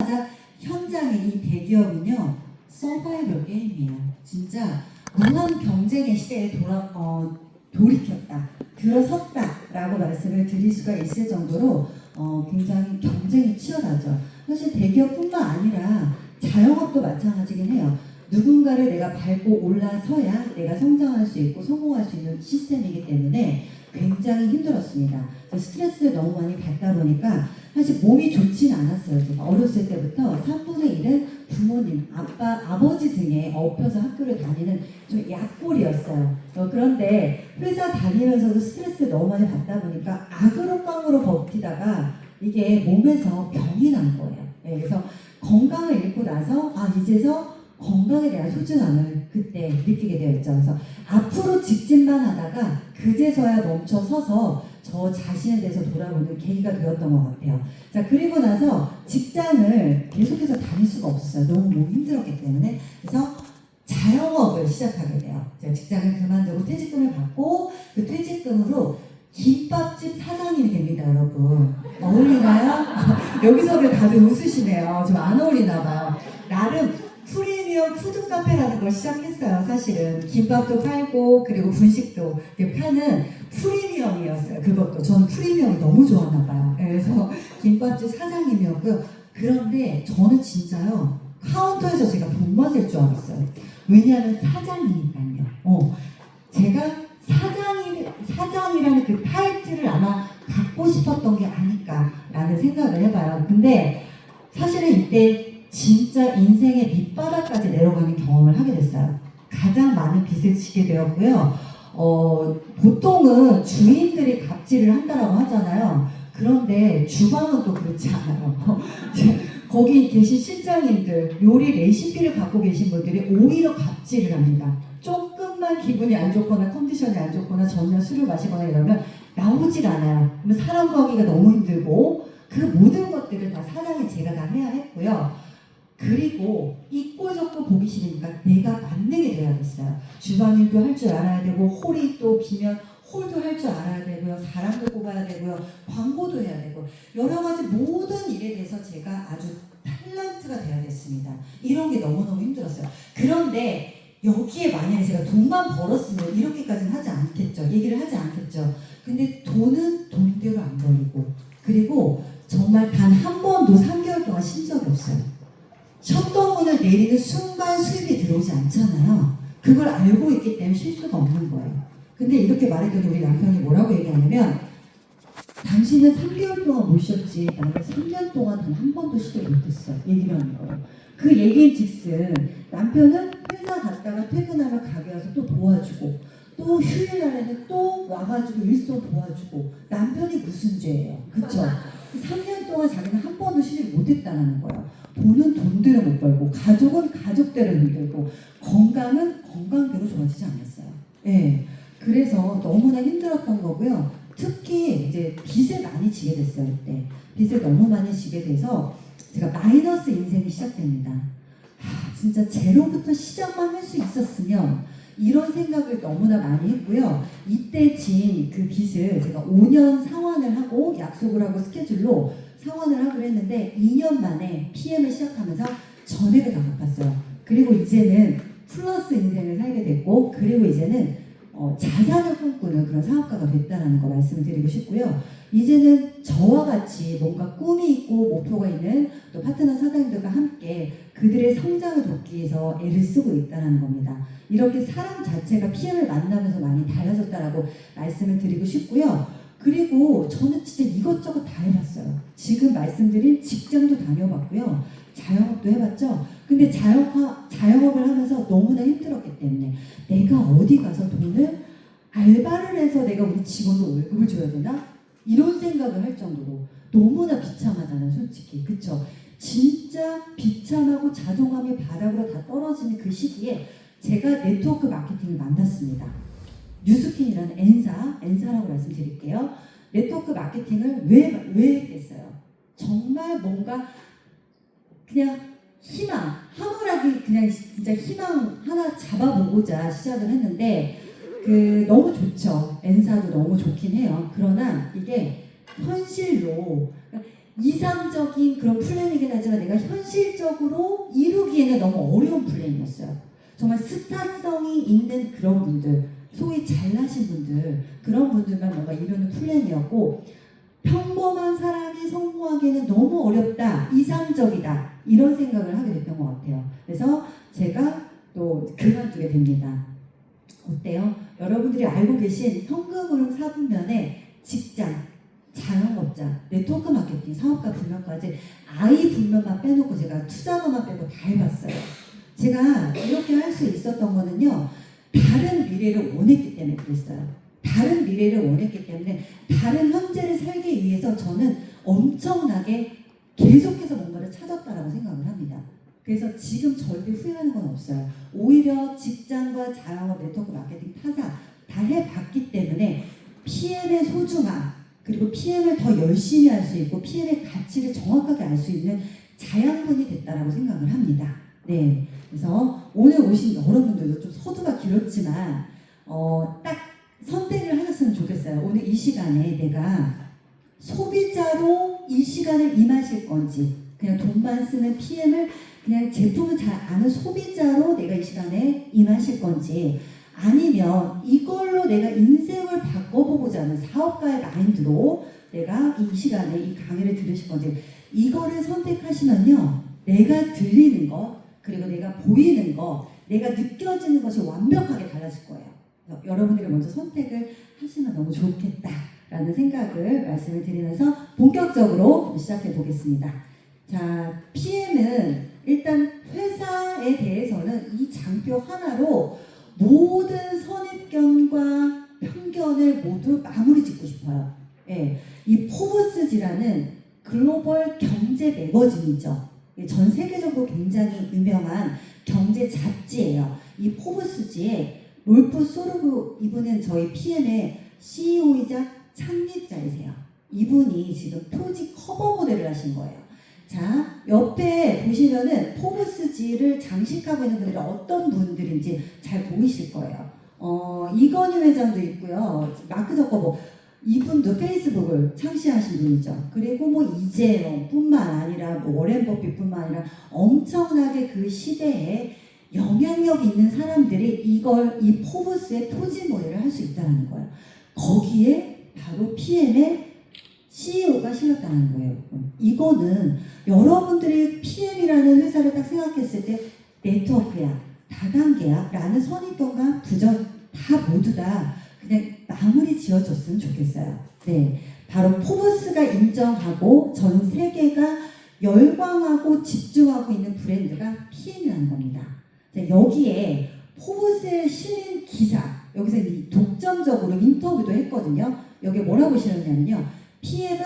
오자마자 현장에 이 대기업은요 서바이벌 게임이에요. 진짜 무한 경쟁의 시대에 돌이켰다, 들어섰다라고 말씀을 드릴 수가 있을 정도로 굉장히 경쟁이 치열하죠. 사실 대기업뿐만 아니라 자영업도 마찬가지긴 해요. 누군가를 내가 밟고 올라서야 내가 성장할 수 있고 성공할 수 있는 시스템이기 때문에 굉장히 힘들었습니다. 스트레스를 너무 많이 받다 보니까 사실 몸이 좋진 않았어요. 제가 어렸을 때부터 3분의 1은 부모님, 아버지 등에 업혀서 학교를 다니는 좀 약골이었어요. 그런데 회사 다니면서도 스트레스를 너무 많이 받다 보니까 악으로 깡으로 버티다가 이게 몸에서 병이 난 거예요. 네, 그래서 건강을 잃고 나서 이제서 건강에 대한 소중함을 그때 느끼게 되었죠. 그래서 앞으로 직진만 하다가 그제서야 멈춰 서서 저 자신에 대해서 돌아보는 계기가 되었던 것 같아요. 자, 그리고 나서 직장을 계속해서 다닐 수가 없었어요. 너무 몸이 힘들었기 때문에. 그래서 자영업을 시작하게 돼요. 제가 직장을 그만두고 퇴직금을 받고 그 퇴직금으로 김밥집 사장님이 됩니다, 여러분. 어울리나요? 여기서도 다들 웃으시네요. 좀 안 어울리나 봐요. 나름 프리미엄 푸드 카페라는 걸 시작했어요. 사실은 김밥도 팔고 그리고 분식도 파는 프리미엄이었어요. 그것도 저는 프리미엄을 너무 좋아하나 봐요. 그래서 김밥집 사장님이었고요. 그런데 저는 진짜요 카운터에서 제가 돈 맞을 줄 알았어요. 왜냐하면 사장이니까요. 제가 사장이라는 그 타이틀을 아마 갖고 싶었던 게 아닐까라는 생각을 해봐요. 근데 사실은 이때 진짜 인생의 밑바닥까지 내려가는 경험을 하게 됐어요. 가장 많은 빚을 지게 되었고요. 보통은 주인들이 갑질을 한다라고 하잖아요. 그런데 주방은 또 그렇지 않아요. 거기 계신 실장님들, 요리 레시피를 갖고 계신 분들이 오히려 갑질을 합니다. 조금만 기분이 안 좋거나 컨디션이 안 좋거나 전날 술을 마시거나 이러면 나오질 않아요. 그러면 사람 구하기가 너무 힘들고 그 모든 것들을 다 사장이 제가 다 해야 했고요. 그리고 이 꼴 좋고 보기 싫으니까 내가 만능이 돼야겠어요. 주방일도 할 줄 알아야 되고 홀이 또 비면 홀도 할 줄 알아야 되고요. 사람도 뽑아야 되고요. 광고도 해야 되고 여러 가지 모든 일에 대해서 제가 아주 탤런트가 돼야 됐습니다. 이런 게 너무너무 힘들었어요. 그런데 여기에 만약에 제가 돈만 벌었으면 이렇게까지는 하지 않겠죠. 얘기를 하지 않겠죠. 근데 돈은 돈대로 안 벌리고 그리고 정말 단 한 번도 3개월 동안 쉰 적이 없어요. 셧다운을 내리는 순간 수입이 들어오지 않잖아요. 그걸 알고 있기 때문에 쉴 수가 없는 거예요. 근데 이렇게 말했더니 우리 남편이 뭐라고 얘기하냐면 당신은 3개월 동안 못 쉬었지 나는 3년 동안 단 한 번도 쉬지 못했어 얘기를 하는 거예요. 그 얘기인 즉슨 남편은 회사 갔다가 퇴근하면 가게 와서 또 도와주고 또 휴일 날에는 또 와가지고 일도 도와주고 남편이 무슨 죄예요. 그쵸? 3년 동안 자기는 한 번도 쉬지 못했다는 거예요. 돈은 돈대로 못 벌고 가족은 가족대로 힘들고 건강은 건강대로 좋아지지 않았어요. 예. 그래서 너무나 힘들었던 거고요. 특히 이제 빚을 많이 지게 됐어요. 이때 빚을 너무 많이 지게 돼서 제가 마이너스 인생이 시작됩니다. 진짜 제로부터 시작만 할 수 있었으면 이런 생각을 너무나 많이 했고요. 이때 진 그 빚을 제가 5년 상환을 하고 약속을 하고 스케줄로 상환을 하기로 했는데 2년 만에 PM을 시작하면서 전액을 다 갚았어요. 그리고 이제는 플러스 인생을 살게 됐고 그리고 이제는 자산을 꿈꾸는 그런 사업가가 됐다는 거 말씀을 드리고 싶고요. 이제는 저와 같이 뭔가 꿈이 있고 목표가 있는 또 파트너 사장님들과 함께 그들의 성장을 돕기 위해서 애를 쓰고 있다는 겁니다. 이렇게 사람 자체가 PM을 만나면서 많이 달라졌다라고 말씀을 드리고 싶고요. 그리고 저는 진짜 이것저것 다 해봤어요. 지금 말씀드린 직장도 다녀봤고요. 자영업도 해봤죠. 근데 자영업을 하면서 너무나 힘들었기 때문에 내가 어디 가서 돈을 알바를 해서 내가 우리 직원도 월급을 줘야 되나? 이런 생각을 할 정도로 너무나 비참하잖아요. 솔직히. 그쵸? 진짜 비참하고 자존감이 바닥으로 다 떨어지는 그 시기에 제가 네트워크 마케팅을 만났습니다. 뉴스킨이라는 N사라고 말씀드릴게요. 네트워크 마케팅을 왜 했겠어요? 정말 뭔가 그냥 희망, 황홀하게 그냥 진짜 희망 하나 잡아보고자 시작을 했는데 너무 좋죠. N사도 너무 좋긴 해요. 그러나 이게 현실로 이상적인 그런 플랜이긴 하지만 내가 현실적으로 이루기에는 너무 어려운 플랜이었어요. 정말 스타성이 있는 그런 분들, 소위 잘나신 분들, 그런 분들만 뭔가 이루는 플랜이었고, 평범한 사람이 성공하기에는 너무 어렵다, 이상적이다, 이런 생각을 하게 됐던 것 같아요. 그래서 제가 또 그만두게 됩니다. 어때요? 여러분들이 알고 계신 현금으로 사분면에 직장, 자영업자, 네트워크 마케팅, 사업가 분면까지 아이 분면만 빼놓고 제가 투자가만 빼고 다 해봤어요. 제가 이렇게 할 수 있었던 거는요, 다른 미래를 원했기 때문에 그랬어요. 다른 미래를 원했기 때문에 다른 현재를 살기 위해서 저는 엄청나게 계속해서 뭔가를 찾았다라고 생각을 합니다. 그래서 지금 절대 후회하는 건 없어요. 오히려 직장과 자영업, 네트워크 마케팅, 타사 다 해봤기 때문에 PM의 소중함, 그리고 PM을 더 열심히 할 수 있고 PM의 가치를 정확하게 알 수 있는 자양분이 됐다라고 생각을 합니다. 네, 그래서 오늘 오신 여러분들도 좀 서두가 길었지만 딱 선택을 하셨으면 좋겠어요. 오늘 이 시간에 내가 소비자로 이 시간을 임하실 건지, 그냥 돈만 쓰는 PM을 그냥 제품을 잘 아는 소비자로 내가 이 시간에 임하실 건지, 아니면 이걸로 내가 인생을 바꿔보고자 하는 사업가의 마인드로 내가 이 시간에 이 강의를 들으실 건지, 이거를 선택하시면요, 내가 들리는 것, 그리고 내가 보이는 것, 내가 느껴지는 것이 완벽하게 달라질 거예요. 여러분들이 먼저 선택을 하시면 너무 좋겠다라는 생각을 말씀을 드리면서 본격적으로 시작해 보겠습니다. 자, PM은 일단 회사에 대해서는 이 장표 하나로 모든 선입견과 편견을 모두 마무리 짓고 싶어요. 예, 이 포브스지라는 글로벌 경제 매거진이죠. 전 세계적으로 굉장히 유명한 경제 잡지예요. 이 포브스지에 롤프 소르그, 이분은 저희 PM의 CEO이자 창립자이세요. 이분이 지금 표지 커버 모델을 하신 거예요. 자, 옆에 보시면은 포브스지를 장식하고 있는 분들이 어떤 분들인지 잘 보이실 거예요. 이건희 회장도 있고요. 마크 저커버, 이분도 페이스북을 창시하신 분이죠. 그리고 뭐 이재용뿐만 아니라 뭐 워렌 버핏뿐만 아니라 엄청나게 그 시대에 영향력 있는 사람들이 이 포브스의 표지 모델을 할 수 있다는 거예요. 거기에 바로 PM의 CEO가 실렸다는 거예요. 이거는 여러분들이 PM이라는 회사를 딱 생각했을 때 네트워크야, 다단계야 라는 선입견과 부정 다 모두 다 그냥 마무리 지어줬으면 좋겠어요. 네, 바로 포브스가 인정하고 전 세계가 열광하고 집중하고 있는 브랜드가 PM이라는 겁니다. 자, 여기에 포브스에 실린 기사, 여기서 독점적으로 인터뷰도 했거든요. 여기 뭐라고 실렸냐면요, PM은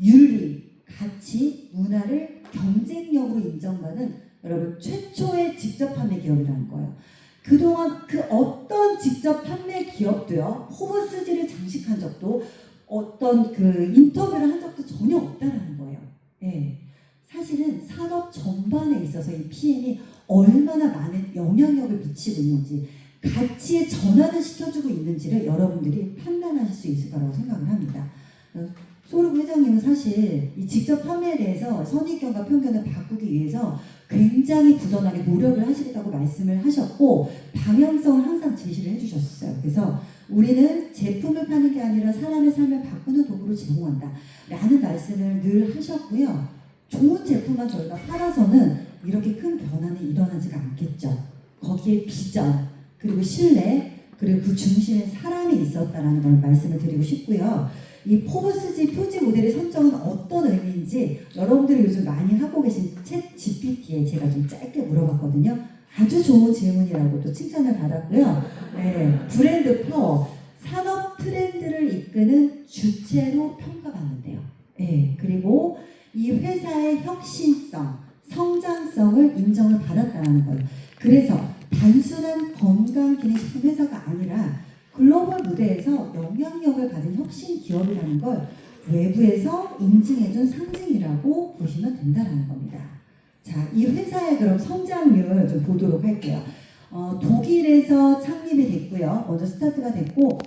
윤리, 가치, 문화를 경쟁력으로 인정받은 여러분 최초의 직접 판매 기업이라는 거예요. 그동안 그 어떤 직접 판매 기업도요, 포브스지를 장식한 적도, 어떤 그 인터뷰를 한 적도 전혀 없다라는 거예요. 네. 사실은 산업 전반에 있어서 이 PM이 얼마나 많은 영향력을 미치고 있는지, 가치의 전환을 시켜주고 있는지를 여러분들이 판단하실 수 있을 거라고 생각을 합니다. 소르그 회장님은 사실 이 직접 판매에 대해서 선입견과 편견을 바꾸기 위해서 굉장히 부단하게 노력을 하시겠다고 말씀을 하셨고, 방향성을 항상 제시를 해주셨어요. 그래서 우리는 제품을 파는 게 아니라 사람의 삶을 바꾸는 도구를 제공한다 라는 말씀을 늘 하셨고요. 좋은 제품만 저희가 팔아서는 이렇게 큰 변화는 일어나지가 않겠죠. 거기에 비전, 그리고 신뢰, 그리고 그 중심에 사람이 있었다라는 걸 말씀을 드리고 싶고요. 이 포브스지 표지 모델의 선정은 어떤 의미인지 여러분들이 요즘 많이 하고 계신 챗 GPT에 제가 좀 짧게 물어봤거든요. 아주 좋은 질문이라고 또 칭찬을 받았고요. 네, 브랜드 파워, 산업 트렌드를 이끄는 주체로 평가받는데요. 네, 그리고 이 회사의 혁신성, 성장성을 인정을 받았다는 거예요. 그래서 단순한 건강기능식품 회사가 아니라 글로벌 무대에서 영향력을 가진 혁신 기업이라는 걸 외부에서 인증해준 상징이라고 보시면 된다는 겁니다. 자, 이 회사의 그럼 성장률 좀 보도록 할게요. 독일에서 창립이 됐고요. 먼저 스타트가 됐고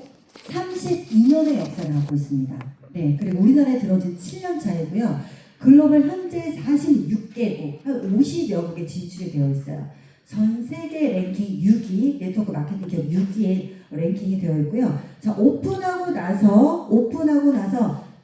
32년의 역사를 갖고 있습니다. 네, 그리고 우리나라에 들어진 7년 차이고요. 글로벌 현재 46개국, 한 50여 국에 진출이 되어 있어요. 전 세계 랭킹 6위, 네트워크 마케팅 기업 6위에 랭킹이 되어 있고요. 자, 오픈하고 나서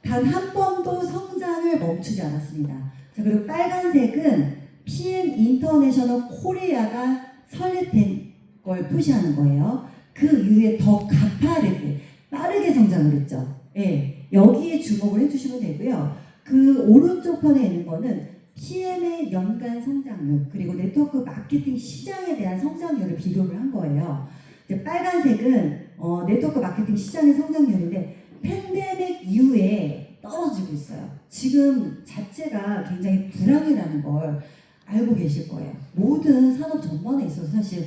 단 한 번도 성장을 멈추지 않았습니다. 자, 그리고 빨간색은 PM 인터내셔널 코리아가 설립된 걸 표시하는 거예요. 그 이후에 더 가파르게 빠르게 성장을 했죠. 예, 여기에 주목을 해주시면 되고요. 그 오른쪽 편에 있는 거는 PM의 연간 성장률 그리고 네트워크 마케팅 시장에 대한 성장률을 비교를 한 거예요. 이제 빨간색은 네트워크 마케팅 시장의 성장률인데 팬데믹 이후에 떨어지고 있어요. 지금 자체가 굉장히 불황이라는 걸 알고 계실 거예요. 모든 산업 전반에 있어서 사실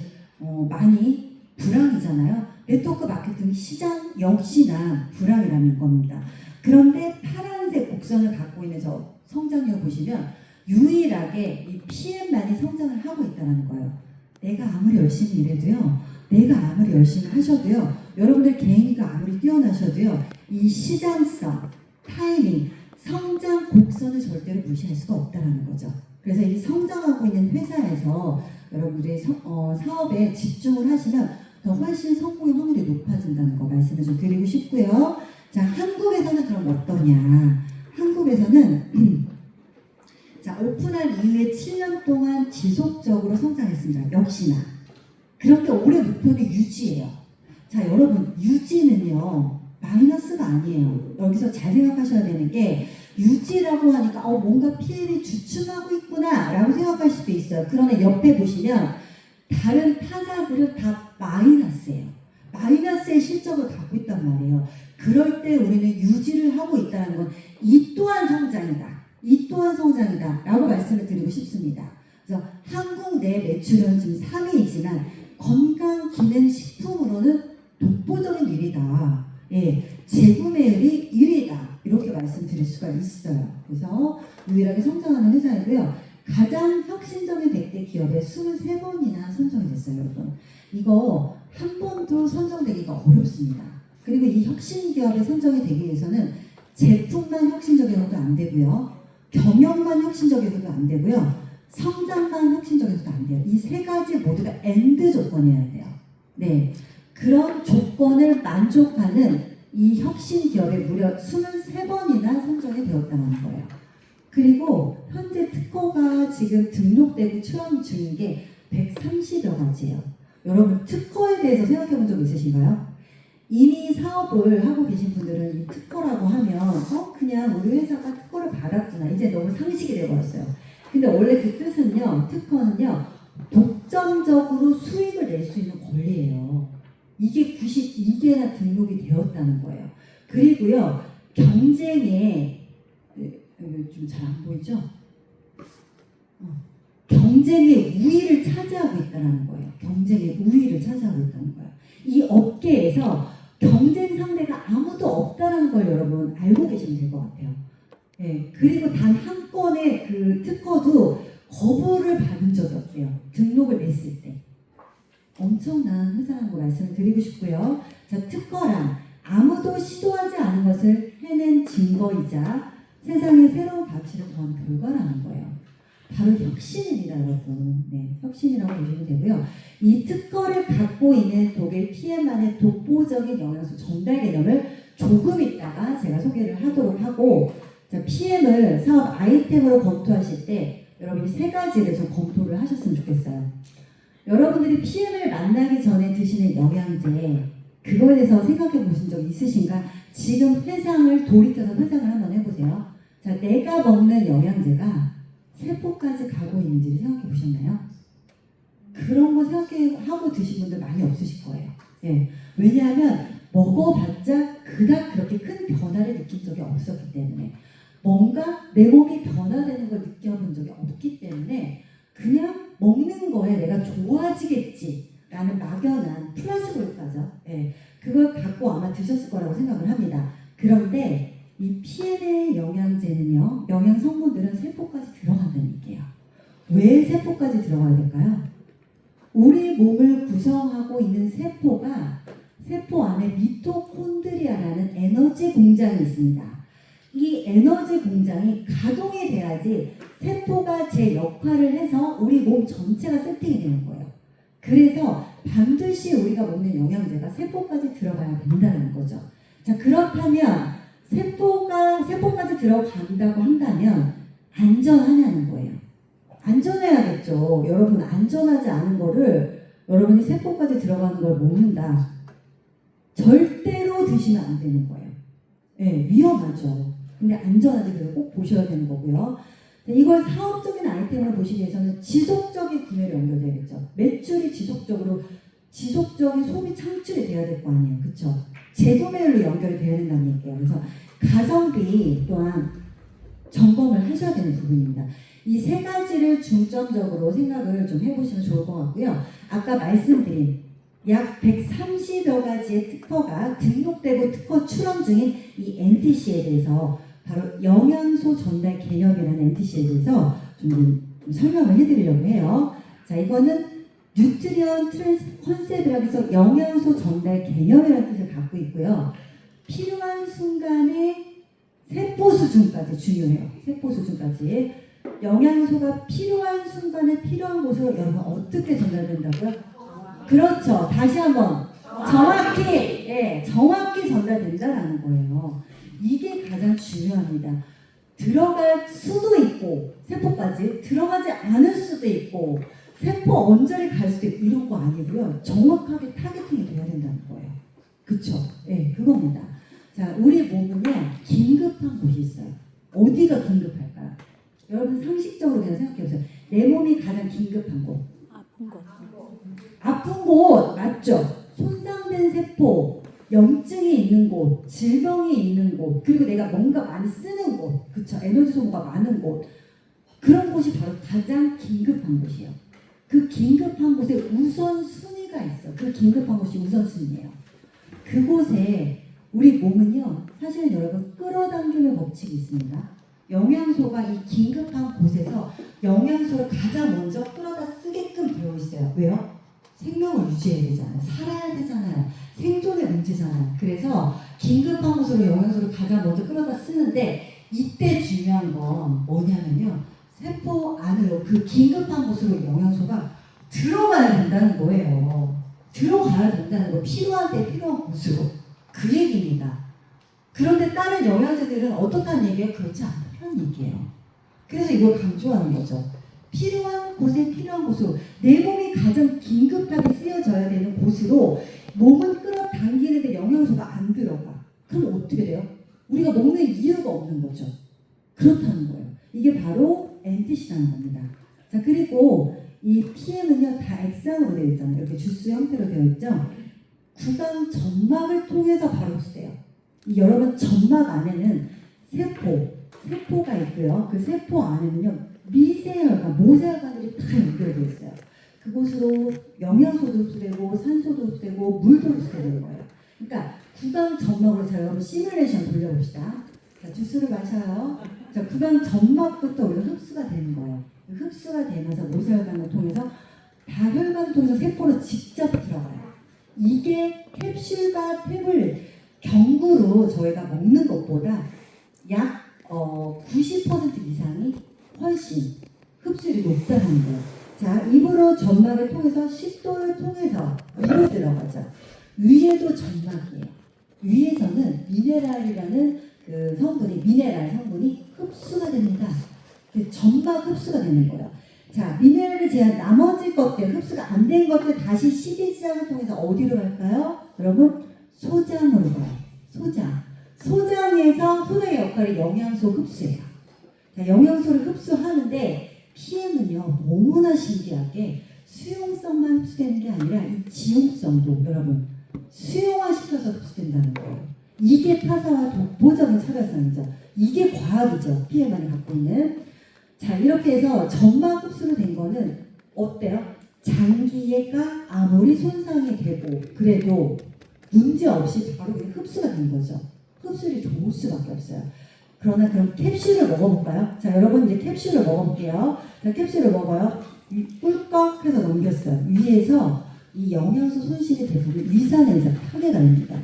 많이 불황이잖아요. 네트워크 마케팅 시장 역시나 불황이라는 겁니다. 그런데 파란색 곡선을 갖고 있는 저 성장률 보시면 유일하게 이 PM만이 성장을 하고 있다는 거예요. 내가 아무리 열심히 일해도요, 내가 아무리 열심히 하셔도요, 여러분들 개인기가 아무리 뛰어나셔도요, 이 시장성, 타이밍, 성장 곡선을 절대로 무시할 수가 없다는 거죠. 그래서 이 성장하고 있는 회사에서 여러분들이 사업에 집중을 하시면 더 훨씬 성공의 확률이 높아진다는 거 말씀을 좀 드리고 싶고요. 자, 한국에서는 그럼 어떠냐? 한국에서는 자, 오픈한 이후에 7년 동안 지속적으로 성장했습니다. 역시나. 그런데 올해 목표는 유지예요. 자, 여러분, 유지는요, 마이너스가 아니에요. 여기서 잘 생각하셔야 되는 게, 유지라고 하니까, 뭔가 PM이 주춤하고 있구나, 라고 생각할 수도 있어요. 그러나 옆에 보시면, 다른 타사들은 다 마이너스예요. 마이너스의 실적을 갖고 있단 말이에요. 그럴 때 우리는 유지를 하고 있다는 건, 이 또한 성장이다. 이 또한 성장이다 라고 말씀을 드리고 싶습니다. 그래서 한국 내 매출은 지금 3위이지만 건강기능식품으로는 독보적인 1위다. 예, 재구매율이 1위다. 이렇게 말씀드릴 수가 있어요. 그래서 유일하게 성장하는 회사이고요. 가장 혁신적인 100대 기업에 23번이나 선정이 됐어요, 여러분. 이거 한 번도 선정되기가 어렵습니다. 그리고 이 혁신 기업에 선정이 되기 위해서는 제품만 혁신적이어도 안 되고요. 경영만 혁신적이어도 안 되고요. 성장만 혁신적이어도 안 돼요. 이 세 가지 모두가 엔드 조건이어야 돼요. 네, 그런 조건을 만족하는 이 혁신 기업에 무려 23번이나 선정이 되었다는 거예요. 그리고 현재 특허가 지금 등록되고 출원 중인 게 130여 가지예요. 여러분, 특허에 대해서 생각해 본 적 있으신가요? 이미 사업을 하고 계신 분들은 이 특허라고 하면 그냥 우리 회사가 특허를 받았구나, 이제 너무 상식이 되어버렸어요. 근데 원래 그 뜻은요, 특허는요, 독점적으로 수익을 낼 수 있는 권리예요. 이게 92개나 등록이 되었다는 거예요. 그리고요, 경쟁에 좀 잘 안 보이죠? 경쟁의 우위를 차지하고 있다는 거예요. 경쟁의 우위를 차지하고 있다는 거예요. 이 업계에서 경쟁 상대가 아무도 없다는 걸 여러분 알고 계시면 될 것 같아요. 네, 그리고 단 한 건의 그 특허도 거부를 받은 적이 없대요. 등록을 냈을 때. 엄청난 회사라는 거 말씀을 드리고 싶고요. 자, 특허란 아무도 시도하지 않은 것을 해낸 증거이자 세상에 새로운 가치를 더한 결과라는 거예요. 바로 혁신입니다, 여러분. 네, 혁신이라고 보시면 되고요. 이 특허를 갖고 있는 독일 PM만의 독보적인 영양소 전달 개념을 조금 있다가 제가 소개를 하도록 하고, 자, PM을 사업 아이템으로 검토하실 때 여러분이 세 가지를 좀 검토를 하셨으면 좋겠어요. 여러분들이 PM을 만나기 전에 드시는 영양제, 그거에 대해서 생각해 보신 적 있으신가? 지금 회상을 돌이켜서 회상을 한번 해보세요. 자, 내가 먹는 영양제가 세포까지 가고 있는지 생각해 보셨나요? 그런 거 생각하고 드신 분들 많이 없으실 거예요. 예. 왜냐하면 먹어봤자 그닥 그렇게 큰 변화를 느낀 적이 없었기 때문에, 뭔가 내 몸이 변화되는 걸 느껴본 적이 없기 때문에 그냥 먹는 거에 내가 좋아지겠지라는 막연한 플라시보 효과죠. 예. 그걸 갖고 아마 드셨을 거라고 생각을 합니다. 그런데 이 PM의 영양제는요, 영양 성분들은 세포까지 들어간다는 얘기예요. 왜 세포까지 들어가야 될까요? 우리 몸을 구성하고 있는 세포가, 세포 안에 미토콘드리아라는 에너지 공장이 있습니다. 이 에너지 공장이 가동이 돼야지 세포가 제 역할을 해서 우리 몸 전체가 세팅이 되는 거예요. 그래서 반드시 우리가 먹는 영양제가 세포까지 들어가야 된다는 거죠. 자, 그렇다면 세포까지 들어간다고 한다면 안전하냐는 거예요. 안전해야겠죠. 여러분, 안전하지 않은 거를 여러분이 세포까지 들어가는 걸 먹는다. 절대로 드시면 안 되는 거예요. 네, 위험하죠. 근데 안전하지, 그래서 꼭 보셔야 되는 거고요. 이걸 사업적인 아이템으로 보시기 위해서는 지속적인 구매로 연결되겠죠. 매출이 지속적인 소비 창출이 돼야 될 거 아니에요. 그쵸? 재구매율로 연결이 돼야 된다는 얘기예요. 그래서 가성비 또한 점검을 하셔야 되는 부분입니다. 이 세 가지를 중점적으로 생각을 좀 해보시면 좋을 것 같고요. 아까 말씀드린 약 130여 가지의 특허가 등록되고 특허 출원 중인 이 NTC에 대해서 바로 영양소 전달 개념이라는 NTC에 대해서 좀 설명을 해드리려고 해요. 자, 이거는 뉴트리언 트랜스 컨셉이라고 해서 영양소 전달 개념이라는 뜻을 갖고 있고요. 필요한 순간에 세포 수준까지 중요해요. 세포 수준까지. 영양소가 필요한 순간에 필요한 곳으로 여러분 어떻게 전달된다고요? 그렇죠. 다시 한번 정확히, 정확히 전달된다라는 거예요. 이게 가장 중요합니다. 들어갈 수도 있고 세포까지 들어가지 않을 수도 있고 세포 언저리 갈 수도 있고 이런 거 아니고요. 정확하게 타겟팅이 돼야 된다는 거예요. 그쵸? 네, 그겁니다. 자, 우리 몸은요 긴급한 곳이 있어요. 어디가 긴급할까요? 여러분 상식적으로 그냥 생각해보세요. 내 몸이 가장 긴급한 곳. 아픈 곳 맞죠? 손상된 세포, 염증이 있는 곳, 질병이 있는 곳, 그리고 내가 뭔가 많이 쓰는 곳, 그쵸? 에너지 소모가 많은 곳, 그런 곳이 바로 가장 긴급한 곳이에요. 그 긴급한 곳에 우선순위가 있어. 그 긴급한 곳이 우선순위예요. 그곳에 우리 몸은요, 사실은 여러분 끌어당기는 법칙이 있습니다. 영양소가 이 긴급한 곳에서 영양소를 가장 먼저 끌어다 쓰게끔 되어 있어요. 왜요? 생명을 유지해야 되잖아요. 살아야 되잖아요. 생존의 문제잖아요. 그래서 긴급한 곳으로 영양소를 가장 먼저 끌어다 쓰는데 이때 중요한 건 뭐냐면요. 세포 안으로 그 긴급한 곳으로 영양소가 들어가야 된다는 거예요. 들어가야 된다는 거. 필요한 때 필요한 곳으로. 그 얘기입니다. 그런데 다른 영양제들은 어떻다는 얘기예요? 그렇지 않다는 얘기예요. 그래서 이걸 강조하는 거죠. 필요한 곳에 필요한 곳으로 내 몸이 가장 긴급하게 쓰여져야 되는 곳으로 몸은 끌어당기는데 영양소가 안 들어가. 그럼 어떻게 돼요? 우리가 먹는 이유가 없는 거죠. 그렇다는 거예요. 이게 바로 NTC라는 겁니다. 자, 그리고 이 PM은요 다 액상으로 되어 있잖아요. 이렇게 주스 형태로 되어 있죠. 구강 점막을 통해서 바로 흡수돼요. 여러분 점막 안에는 세포가 있고요. 그 세포 안에는요 미세혈관, 모세혈관들이 다 연결되어 있어요. 그곳으로 영양소도 흡수되고 산소도 흡수되고 물도 흡수되는 거예요. 그러니까 구강 점막으로 자 여러분 시뮬레이션 돌려봅시다. 자, 주스를 마셔요. 자, 구강 점막부터 우리가 흡수가 되는 거예요. 흡수가 되면서 모세혈관을 통해서 다혈관을 통해서 세포로 직접 들어가요. 이게 캡슐과 탭을 경구로 저희가 먹는 것보다 약 90% 이상이 훨씬 흡수율이 높다는 거예요. 자, 입으로 점막을 통해서 식도를 통해서 위로 들어가죠. 위에도 점막이에요. 위에서는 미네랄이라는 그 성분이 미네랄 성분이 흡수가 됩니다. 점막 흡수가 되는 거예요. 자, 미네랄을 제한 나머지 것들 흡수가 안 된 것들 다시 십이지장을 통해서 어디로 갈까요? 여러분 소장으로 가요. 소장의 역할이 영양소 흡수예요. 자, 영양소를 흡수하는데 PM은요 너무나 신기하게 수용성만 흡수되는 게 아니라 이 지용성도 여러분 수용화시켜서 흡수된다는 거예요. 이게 타사와 독보적인 차별성이죠. 이게 과학이죠. PM만이 갖고 있는. 자, 이렇게 해서 점막 흡수로 된 거는 어때요? 장기가 아무리 손상이 되고 그래도 문제없이 바로 흡수가 된 거죠. 흡수율이 좋을 수밖에 없어요. 그러나 그럼 캡슐을 먹어볼까요? 자, 여러분 이제 캡슐을 먹어볼게요. 자, 캡슐을 먹어요. 꿀꺽 해서 넘겼어요. 위에서 이 영양소 손실이 대부분 위산에서 파괴가 됩니다.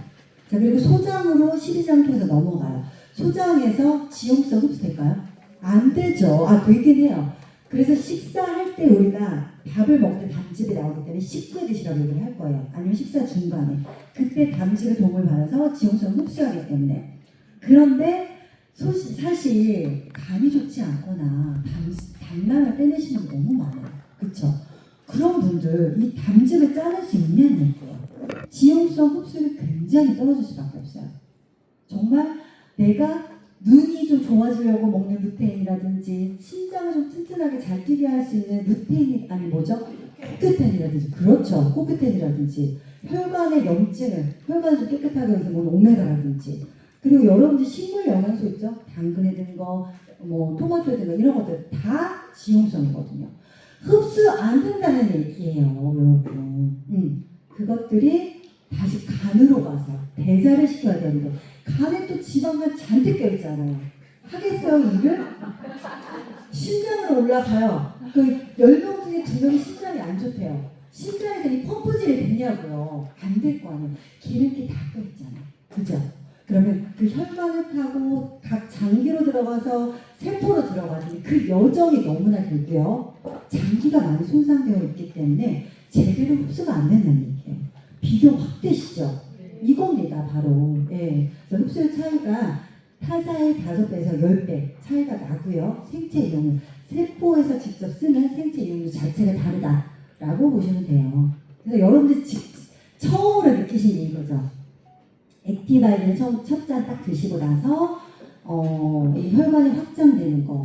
자, 그리고 소장으로 십이장 통해서 넘어가요. 소장에서 지용성 흡수될까요? 안 되죠. 되긴 해요. 그래서 식사할 때 우리가 밥을 먹을 때 담즙이 나오기 때문에 식후에 드시라고 얘기를 할 거예요. 아니면 식사 중간에. 그때 담즙의 도움을 받아서 지용성을 흡수하기 때문에. 그런데 사실 간이 좋지 않거나 담낭을 빼내시는 분 너무 많아요. 그쵸? 그런 분들 이 담즙을 짜낼 수 있냐는 얘기예요. 지용성 흡수율이 굉장히 떨어질 수밖에 없어요. 정말 내가 눈이 좀 좋아지려고 먹는 루테인이라든지 신장을 좀 튼튼하게 잘 뛰게 할 수 있는 루테인이 아니 뭐죠? 코큐텐이라든지 그렇죠. 코큐텐이라든지 혈관의 염증을 혈관을 좀 깨끗하게 해서 먹는 오메가라든지 그리고 여러분들 식물 영양소 있죠? 당근에 든 거, 뭐 토마토에 든 거 이런 것들 다 지용성이거든요. 흡수 안 된다는 얘기예요, 여러분. 그것들이 다시 간으로 가서 배달을 시켜야 되는데 간에 또 지방만 잔뜩 껴있잖아요. 하겠어요, 일을? 심장으로 올라가요. 그 10명 중에 2명이 심장이 안 좋대요. 심장에서 이 펌프질이 되냐고요. 안 될 거 아니에요. 기름기 다 껴있잖아요. 그죠? 그러면 그 혈관을 타고 각 장기로 들어가서 세포로 들어가더니 그 여정이 너무나 길고요. 장기가 많이 손상되어 있기 때문에 제대로 흡수가 안 된다는 얘기예요. 비교 확 되시죠? 이겁니다, 바로. 예. 그래서 흡수율 차이가 타사의 5배에서 10배 차이가 나고요. 생체 이용률, 세포에서 직접 쓰는 생체 이용률 자체가 다르다라고 보시면 돼요. 그래서 여러분들 처음으로 느끼신 게 이거죠. 액티바이드를 첫 잔 딱 드시고 나서 이 혈관이 확장되는 거,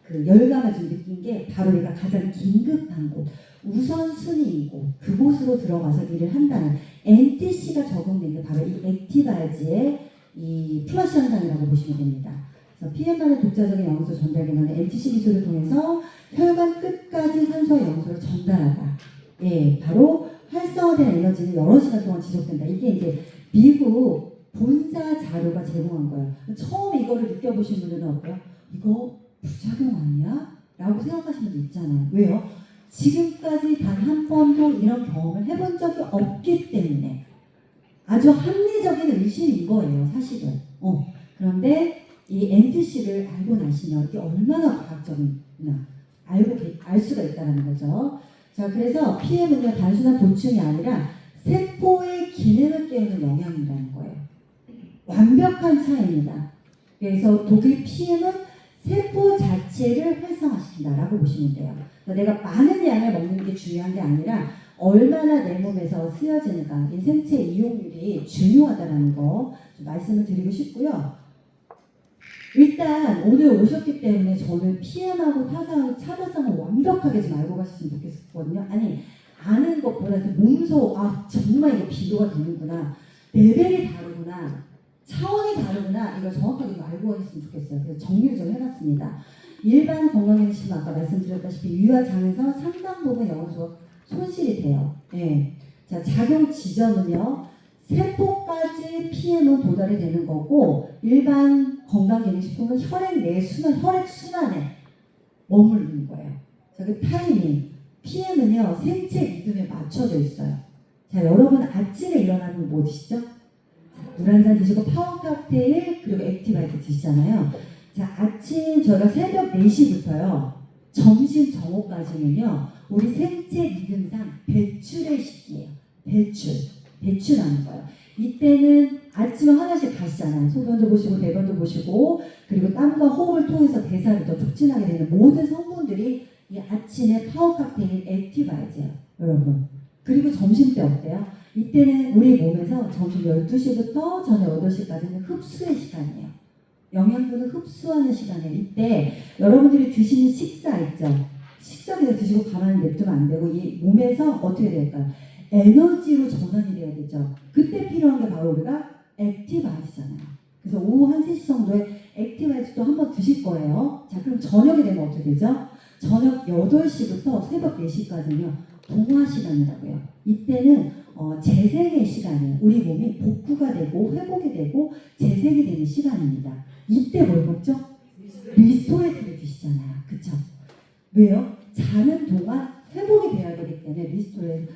그 열감을 좀 느낀 게 바로 내가 가장 긴급한 곳, 우선순위인 곳, 그곳으로 들어가서 일을 한다는 NTC가 적용된 게 바로 이 액티바이드의 이 플러시 현상이라고 보시면 됩니다. 그래서 PM만의 독자적인 영양소 전달 기능은 NTC 기술을 통해서 혈관 끝까지 산소와 영양소를 전달하다. 예, 바로 활성화된 에너지는 여러 시간 동안 지속된다. 이게 이제 미국 본사 자료가 제공한 거예요. 처음 이거를 느껴보신 분들은 어때요? 이거 부작용 아니야? 라고 생각하시는 분도 있잖아요. 왜요? 지금까지 단 한 번도 이런 경험을 해본 적이 없기 때문에 아주 합리적인 의심인 거예요, 사실은. 그런데 이 NTC를 알고 나시면 이게 얼마나 과학적이나 알 수가 있다는 거죠. 자, 그래서 PM은요, 단순한 보충이 아니라 세포의 기능을 깨우는 영양이라는 거예요. 완벽한 차이입니다. 그래서 독일 PM은 세포 자체를 활성화시킨다라고 보시면 돼요. 그러니까 내가 많은 양을 먹는 게 중요한 게 아니라 얼마나 내 몸에서 쓰여지는가, 이 생체 이용률이 중요하다는 거 좀 말씀을 드리고 싶고요. 일단 오늘 오셨기 때문에 저는 PM하고 타사의 차별성을 완벽하게 좀 알고 가셨으면 좋겠거든요. 아니, 아는 것보다 몸소 정말 이게 비교가 되는구나, 레벨이 다르구나, 차원이 다르구나, 이걸 정확하게 좀 알고 가셨으면 좋겠어요. 그래서 정리를 좀 해봤습니다. 일반 건강검진은 아까 말씀드렸다시피 유아장에서 상당 부분 영양소가 손실이 돼요. 예. 자, 작용 지점은요, 세포까지 PM은 도달이 되는 거고, 일반 건강기능식품은 혈액 내순환, 혈액순환에 머무르는 거예요. 자, 그 타이밍, PM은요, 생체 리듬에 맞춰져 있어요. 자, 여러분 아침에 일어나면 뭐 드시죠? 물 한 잔 드시고 파워 칵테일 그리고 액티바이트 드시잖아요. 자, 아침 저희가 새벽 4시부터요, 점심 정오까지는요, 우리 생체 리듬상 배출의 시기예요. 배출하는 거예요. 이때는 아침에 화장실 가시잖아요. 소변도 보시고 배변도 보시고 그리고 땀과 호흡을 통해서 대사를 더 촉진하게 되는 모든 성분들이 이 아침에 파워 칵테일 액티바이트예요, 여러분. 그리고 점심 때 어때요? 이때는 우리 몸에서 점심 12시부터 저녁 8시까지는 흡수의 시간이에요. 영양분을 흡수하는 시간이에요. 이때 여러분들이 드시는 식사 있죠? 식사 그냥 드시고 가만히 냅두면 안 되고 이 몸에서 어떻게 될까요? 에너지로 전환이 돼야 되죠. 그때 필요한 게 바로 우리가 액티바이트잖아요. 그래서 오후 한 3시 정도에 액티바이트도 한번 드실 거예요. 자, 그럼 저녁이 되면 어떻게 되죠? 저녁 8시부터 새벽 4시까지는요, 동화 시간이라고요. 이때는 재생의 시간이에요. 우리 몸이 복구가 되고 회복이 되고 재생이 되는 시간입니다. 이때 뭘 먹죠? 리스토레이트를 드시잖아요. 그쵸? 왜요? 자는 동안 회복이 돼야 되기 때문에 리스토레이트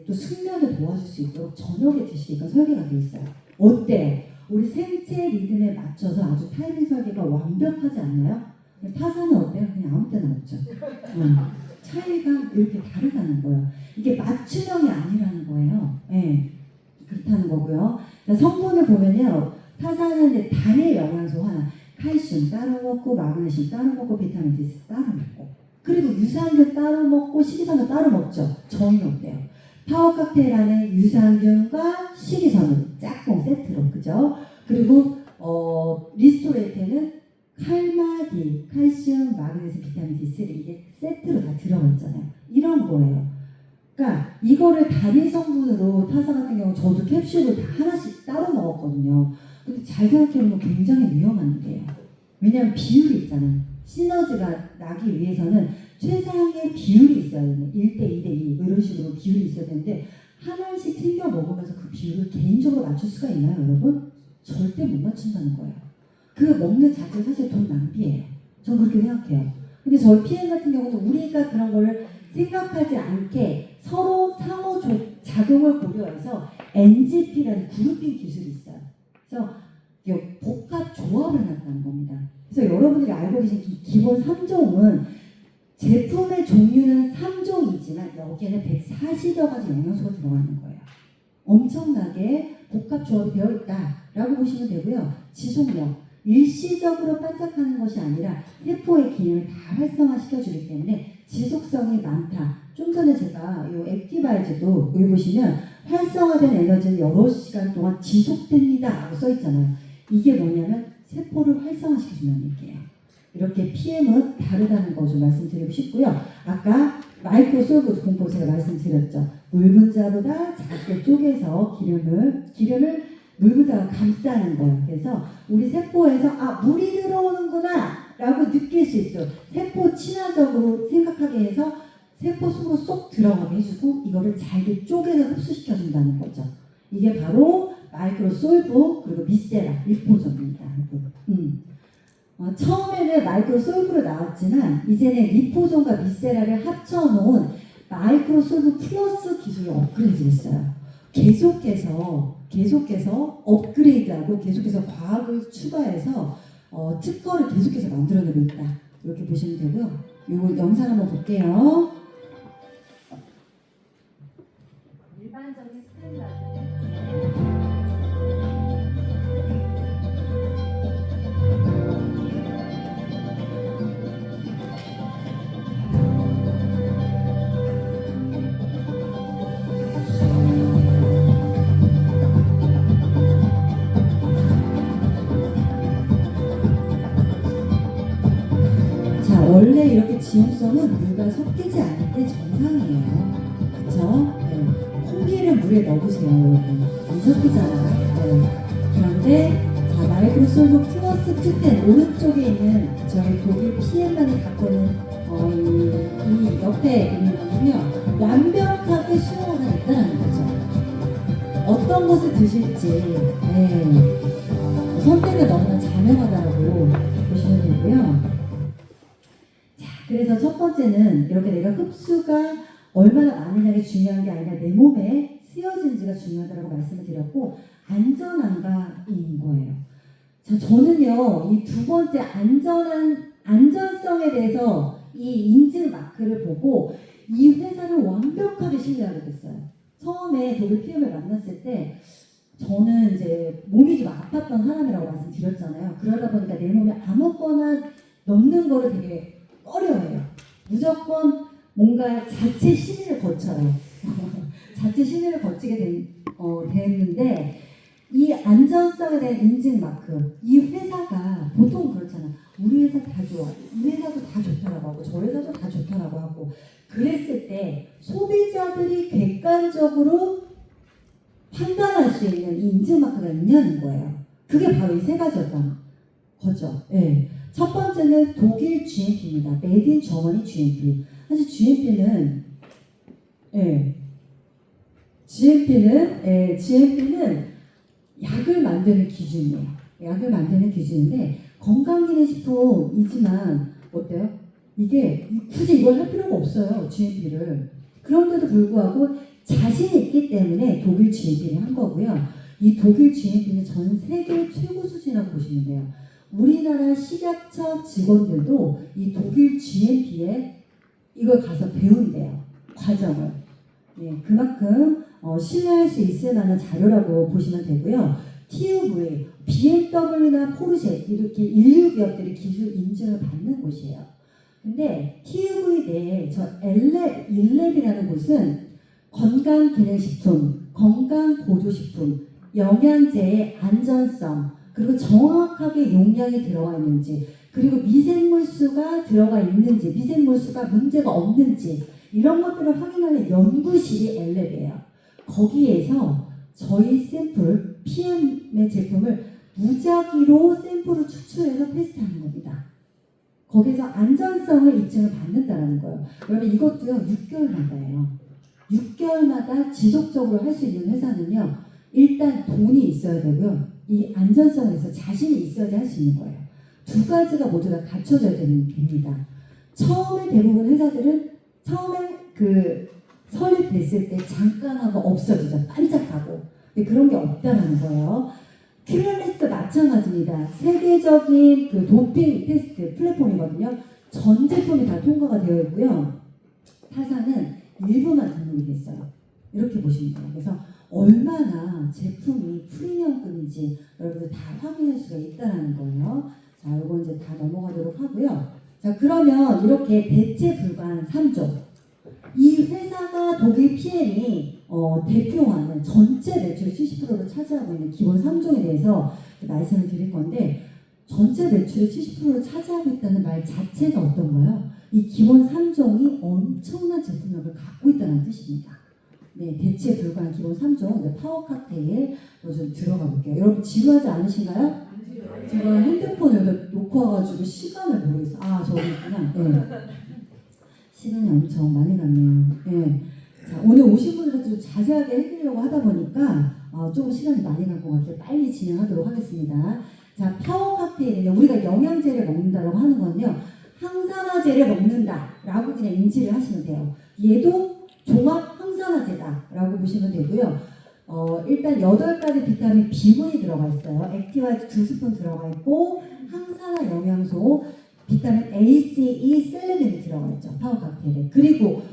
또 숙면을 도와줄 수 있도록 저녁에 드시니까 설계가 돼 있어요. 어때? 우리 생체 리듬에 맞춰서 아주 타이밍 설계가 완벽하지 않나요? 타사는 어때요? 그냥 아무 때나 먹죠. 차이가 이렇게 다르다는 거예요. 이게 맞춤형이 아니라는 거예요. 네, 그렇다는 거고요. 자, 성분을 보면요. 타사는 이제 단일 영양소 하나, 칼슘 따로 먹고, 마그네슘 따로 먹고, 비타민 D 따로 먹고, 그리고 유산균 따로 먹고, 식이섬유 따로 먹죠. 저희는 어때요? 파워 칵테일 안에 유산균과 식이섬유 짝꿍 세트로, 그죠? 그리고 리스토레이트에는 칼마디, 칼슘, 마그네슘, 비타민 D3 이게 세트로 다 들어가 있잖아요. 이런 거예요. 그러니까 이거를 단일 성분으로 타사 같은 경우 저도 캡슐을 다 하나씩 따로 먹었거든요. 근데 잘 생각해보면 굉장히 위험한 일이에요. 왜냐하면 비율이 있잖아요. 시너지가 나기 위해서는 최상의 비율이 있어야 되는 1대 2대 2 이런 식으로 비율이 있어야 되는데 하나씩 챙겨 먹으면서 그 비율을 개인적으로 맞출 수가 있나요, 여러분? 절대 못 맞춘다는 거예요. 그 먹는 자체가 사실 돈 낭비예요. 전 그렇게 생각해요. 근데 저희 PM 같은 경우는 우리가 그런 거를 생각하지 않게 서로 상호 작용을 고려해서 NGP라는 그룹핑 기술이 있어요. 그래서 복합 조합을 한다는 겁니다. 그래서 여러분들이 알고 계신 기본 3종은 제품의 종류는 3종이지만 여기에는 140여 가지 영양소가 들어가 있는 거예요. 엄청나게 복합 조합이 되어 있다라고 보시면 되고요. 지속력, 일시적으로 반짝하는 것이 아니라 세포의 기능을 다 활성화시켜주기 때문에 지속성이 많다. 좀 전에 제가 이 액티바이즈도 여기 보시면 활성화된 에너지는 여러 시간 동안 지속됩니다 라고 써있잖아요. 이게 뭐냐면 세포를 활성화시켜준다는 얘기예요. 이렇게 PM은 다르다는 거 좀 말씀드리고 싶고요. 아까 마이크로솔브 공법 제가 말씀드렸죠. 물분자보다 작게 쪼개서 기름을 물분자가 감싸는 거예요. 그래서 우리 세포에서 물이 들어오는구나 라고 느낄 수 있어요. 세포 친화적으로 생각하게 해서 세포 속으로 쏙 들어가게 해주고 이거를 잘게 쪼개서 흡수시켜준다는 거죠. 이게 바로 마이크로솔브 그리고 미세라 리포존입니다. 처음에는 마이크로솔브로 나왔지만 이제는 리포존과 미세라를 합쳐놓은 마이크로솔브 플러스 기술이 업그레이드 됐어요. 계속해서 업그레이드하고 계속해서 과학을 추가해서 특허를 계속해서 만들어내고 있다. 이렇게 보시면 되고요. 이 영상 한번 볼게요. 일반적인 스탠다드. 원래 이렇게 지용성은 물과 섞이지 않을 때 정상이에요. 그쵸? 네. 콩기를 물에 넣어보세요, 여러분. 안 섞이잖아요. 네. 그런데, 자, 마이크로솔브 플러스 Q10 오른쪽에 있는 저희 독일 PM만이 갖고 있는 이 옆에 있는 거는요, 완벽하게 수용화가 됐다는 거죠. 어떤 것을 드실지, 네. 선택을 너무나 자명하다고 보시면 되고요. 그래서 첫 번째는 이렇게 내가 흡수가 얼마나 많으냐가 중요한 게 아니라 내 몸에 쓰여지는지가 중요하다고 말씀을 드렸고 안전한가인 거예요. 자, 저는요 이 두 번째 안전성에 대해서 이 인증 마크를 보고 이 회사를 완벽하게 신뢰하게 됐어요. 처음에 독일 PM을 만났을 때 저는 이제 몸이 좀 아팠던 사람이라고 말씀드렸잖아요. 그러다 보니까 내 몸에 아무거나 넣는 거를 되게 꺼려해요. 무조건 뭔가 자체 심의를 거쳐요. 자체 심의를 거치게 됐는데 이 안전성에 대한 인증 마크, 이 회사가 보통 그렇잖아. 우리 회사 다 좋아. 이 회사도 다 좋다라고 하고 저 회사도 다 좋다라고 하고 그랬을 때 소비자들이 객관적으로 판단할 수 있는 이 인증 마크가 있냐는 거예요. 그게 바로 이 세 가지였던 거죠. 네. 첫 번째는 독일 GMP입니다. Made in Germany GMP. 사실 GMP는 약을 만드는 기준이에요. 약을 만드는 기준인데 건강기능식품이지만 어때요? 이게 굳이 이걸 할 필요가 없어요. GMP를. 그런데도 불구하고 자신 있기 때문에 독일 GMP를 한 거고요. 이 독일 GMP는 전 세계 최고 수준이라고 보시면 돼요. 우리나라 식약처 직원들도 이 독일 GMP에 이걸 가서 배운대요. 과정을. 네, 그만큼 신뢰할 수 있을 만한 자료라고 보시면 되고요. TUV, BMW나 포르쉐 이렇게 인류 기업들이 기술 인증을 받는 곳이에요. 근데 TUV 내에 저 일랩이라는 곳은 건강기능식품, 건강보조식품, 영양제의 안전성, 그리고 정확하게 용량이 들어가 있는지, 그리고 미생물수가 들어가 있는지, 미생물수가 문제가 없는지 이런 것들을 확인하는 연구실이 엘랩이에요. 거기에서 저희 샘플, PM의 제품을 무작위로 샘플을 추출해서 테스트하는 겁니다. 거기서 안전성을 입증을 받는다는 거예요. 여러분 이것도요 6개월마다예요. 6개월마다 지속적으로 할 수 있는 회사는요 일단 돈이 있어야 되고요 이 안전성에 대해서 자신이 있어야지 할 수 있는 거예요. 두 가지가 모두 다 갖춰져야 됩니다. 처음에 대부분 회사들은 처음에 그 설립됐을 때 잠깐 하고 없어지죠. 반짝하고. 근데 그런 게 없다는 거예요. 큐렐리스도 마찬가지입니다. 세계적인 그 도핑 테스트 플랫폼이거든요. 전 제품이 다 통과가 되어 있고요. 타사는 일부만 등록이 됐어요. 이렇게 보시면 돼요. 그래서 얼마나 제품이 프리미엄급인지 여러분들 다 확인할 수가 있다는 거예요. 자, 이거 이제 다 넘어가도록 하고요. 자, 그러면 이렇게 대체 불가한 3종. 이 회사가 독일 PM이 대표하는 전체 매출의 70%를 차지하고 있는 기본 3종에 대해서 말씀을 드릴 건데 전체 매출의 70%를 차지하고 있다는 말 자체가 어떤가요? 이 기본 3종이 엄청난 제품력을 갖고 있다는 뜻입니다. 네, 대체 불가한 기본 3종 파워 칵테일로 좀 들어가 볼게요. 여러분 지루하지 않으신가요? 제가 핸드폰을 놓고 와가지고 시간을 모르겠어요. 아, 저기 있구나. 네. 시간이 엄청 많이 갔네요. 네. 자, 오늘 오신 분들한테 좀 자세하게 해드리려고 하다 보니까 조금 시간이 많이 갈 것 같아요. 빨리 진행하도록 하겠습니다. 자, 파워 칵테일은요, 우리가 영양제를 먹는다라고 하는 건요, 항산화제를 먹는다라고 그냥 인지를 하시면 돼요. 얘도 종합 항산화제다라고 보시면 되고요. 일단 8가지 비타민 B군이 들어가 있어요. 액티바이트 2스푼 들어가 있고 항산화 영양소 비타민 A, C, E, 셀레늄이 들어가 있죠. 파워 칵테일에. 그리고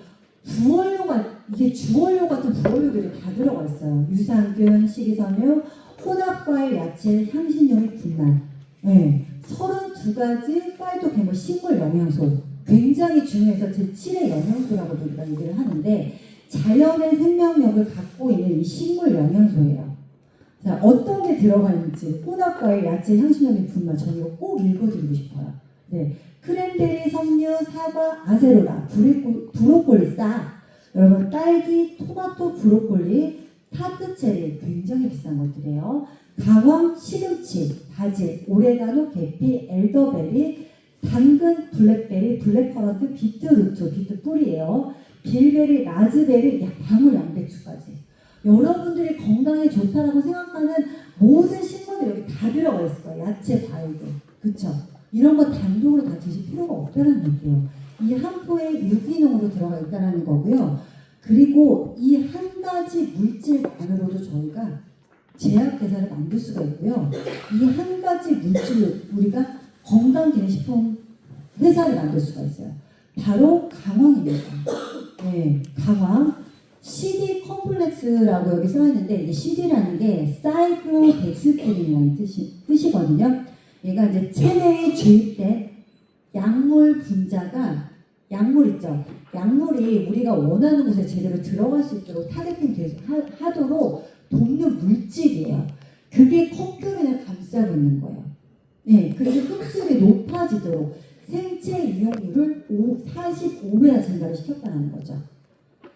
부원료가 이게 주원료 같은 부원료들이 다 들어가 있어요. 유산균, 식이섬유, 혼합과일, 야채, 향신료의 분말. 네. 32가지 파이토케몰 식물 영양소. 굉장히 중요해서 제7의 영양소라고 우리가 얘기를 하는데 자연의 생명력을 갖고 있는 이 식물 영양소예요. 자, 어떤 게 들어가 있는지 혼합과일, 야채, 향신료의 분말 저 이거 꼭 읽어드리고 싶어요. 네, 크랜베리, 석류, 사과, 아세로라, 브로콜리, 싹 여러분 딸기, 토마토, 브로콜리, 타트체리 굉장히 비싼 것들이에요. 강황, 시금치, 바질, 오레가노, 계피, 엘더베리, 당근, 블랙베리, 블랙커런트, 비트루트, 비트 뿌리예요. 빌베리, 라즈베리, 방울, 양배추까지. 여러분들이 건강에 좋다라고 생각하는 모든 식물들이 여기 다 들어가 있어요. 야채, 과일도. 그쵸? 이런 거 단독으로 다 드실 필요가 없다는 얘기예요. 이 한 포에 유기농으로 들어가 있다는 거고요. 그리고 이 한 가지 물질만으로도 저희가 제약회사를 만들 수가 있고요. 이 한 가지 물질로 우리가 건강기능식품 회사를 만들 수가 있어요. 바로 강황입니다. 네, 강황. CD 컴플렉스라고 여기 써있는데 이게 CD라는 게 사이클로덱스트린이라는 뜻이거든요. 얘가 이제 체내에 주입된 약물 분자가 약물 있죠. 약물이 우리가 원하는 곳에 제대로 들어갈 수 있도록 타겟팅 하도록 돕는 물질이에요. 그게 컵큐민을 감싸고 있는 거예요. 네, 그래서 흡수율이 높아지도록 생체 이용률을 45배나 증가를 시켰다는 거죠.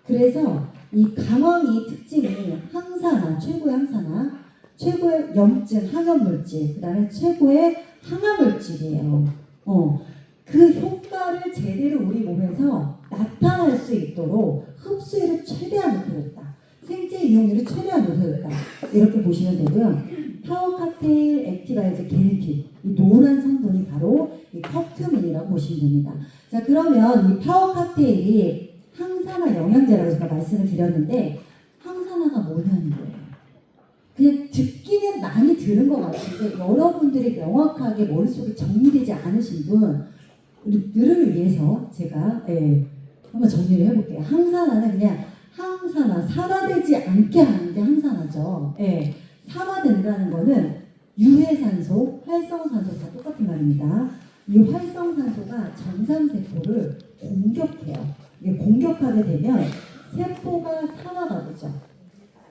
그래서 이 강황이 특징이 항산화, 최고의 항산화, 최고의 염증, 항염물질, 그 다음에 최고의 항암물질이에요. 그 효과를 제대로 우리 몸에서 나타날 수 있도록 흡수율을 최대한 높여줬다. 생체 이용률을 최대한 높여줬다. 이렇게 보시면 되고요. 파워 칵테일 액티바이즈 겔피, 이 노란 성분이 바로 이 커큐민이라고 보시면 됩니다. 자, 그러면 이 파워 칵테일이 항산화 영양제라고 제가 말씀을 드렸는데 항산화가 뭐냐는 거예요. 그냥 듣기는 많이 들은 것 같은데 여러분들이 명확하게 머릿속에 정리되지 않으신 분들을 위해서 제가 한번 정리를 해볼게요. 항산화는 그냥 항산화, 산화되지 않게 하는데 항산화죠. 산화된다는 거는 유해산소, 활성산소 다 똑같은 말입니다. 이 활성산소가 정상세포를 공격해요. 이게 공격하게 되면 세포가 산화가 되죠.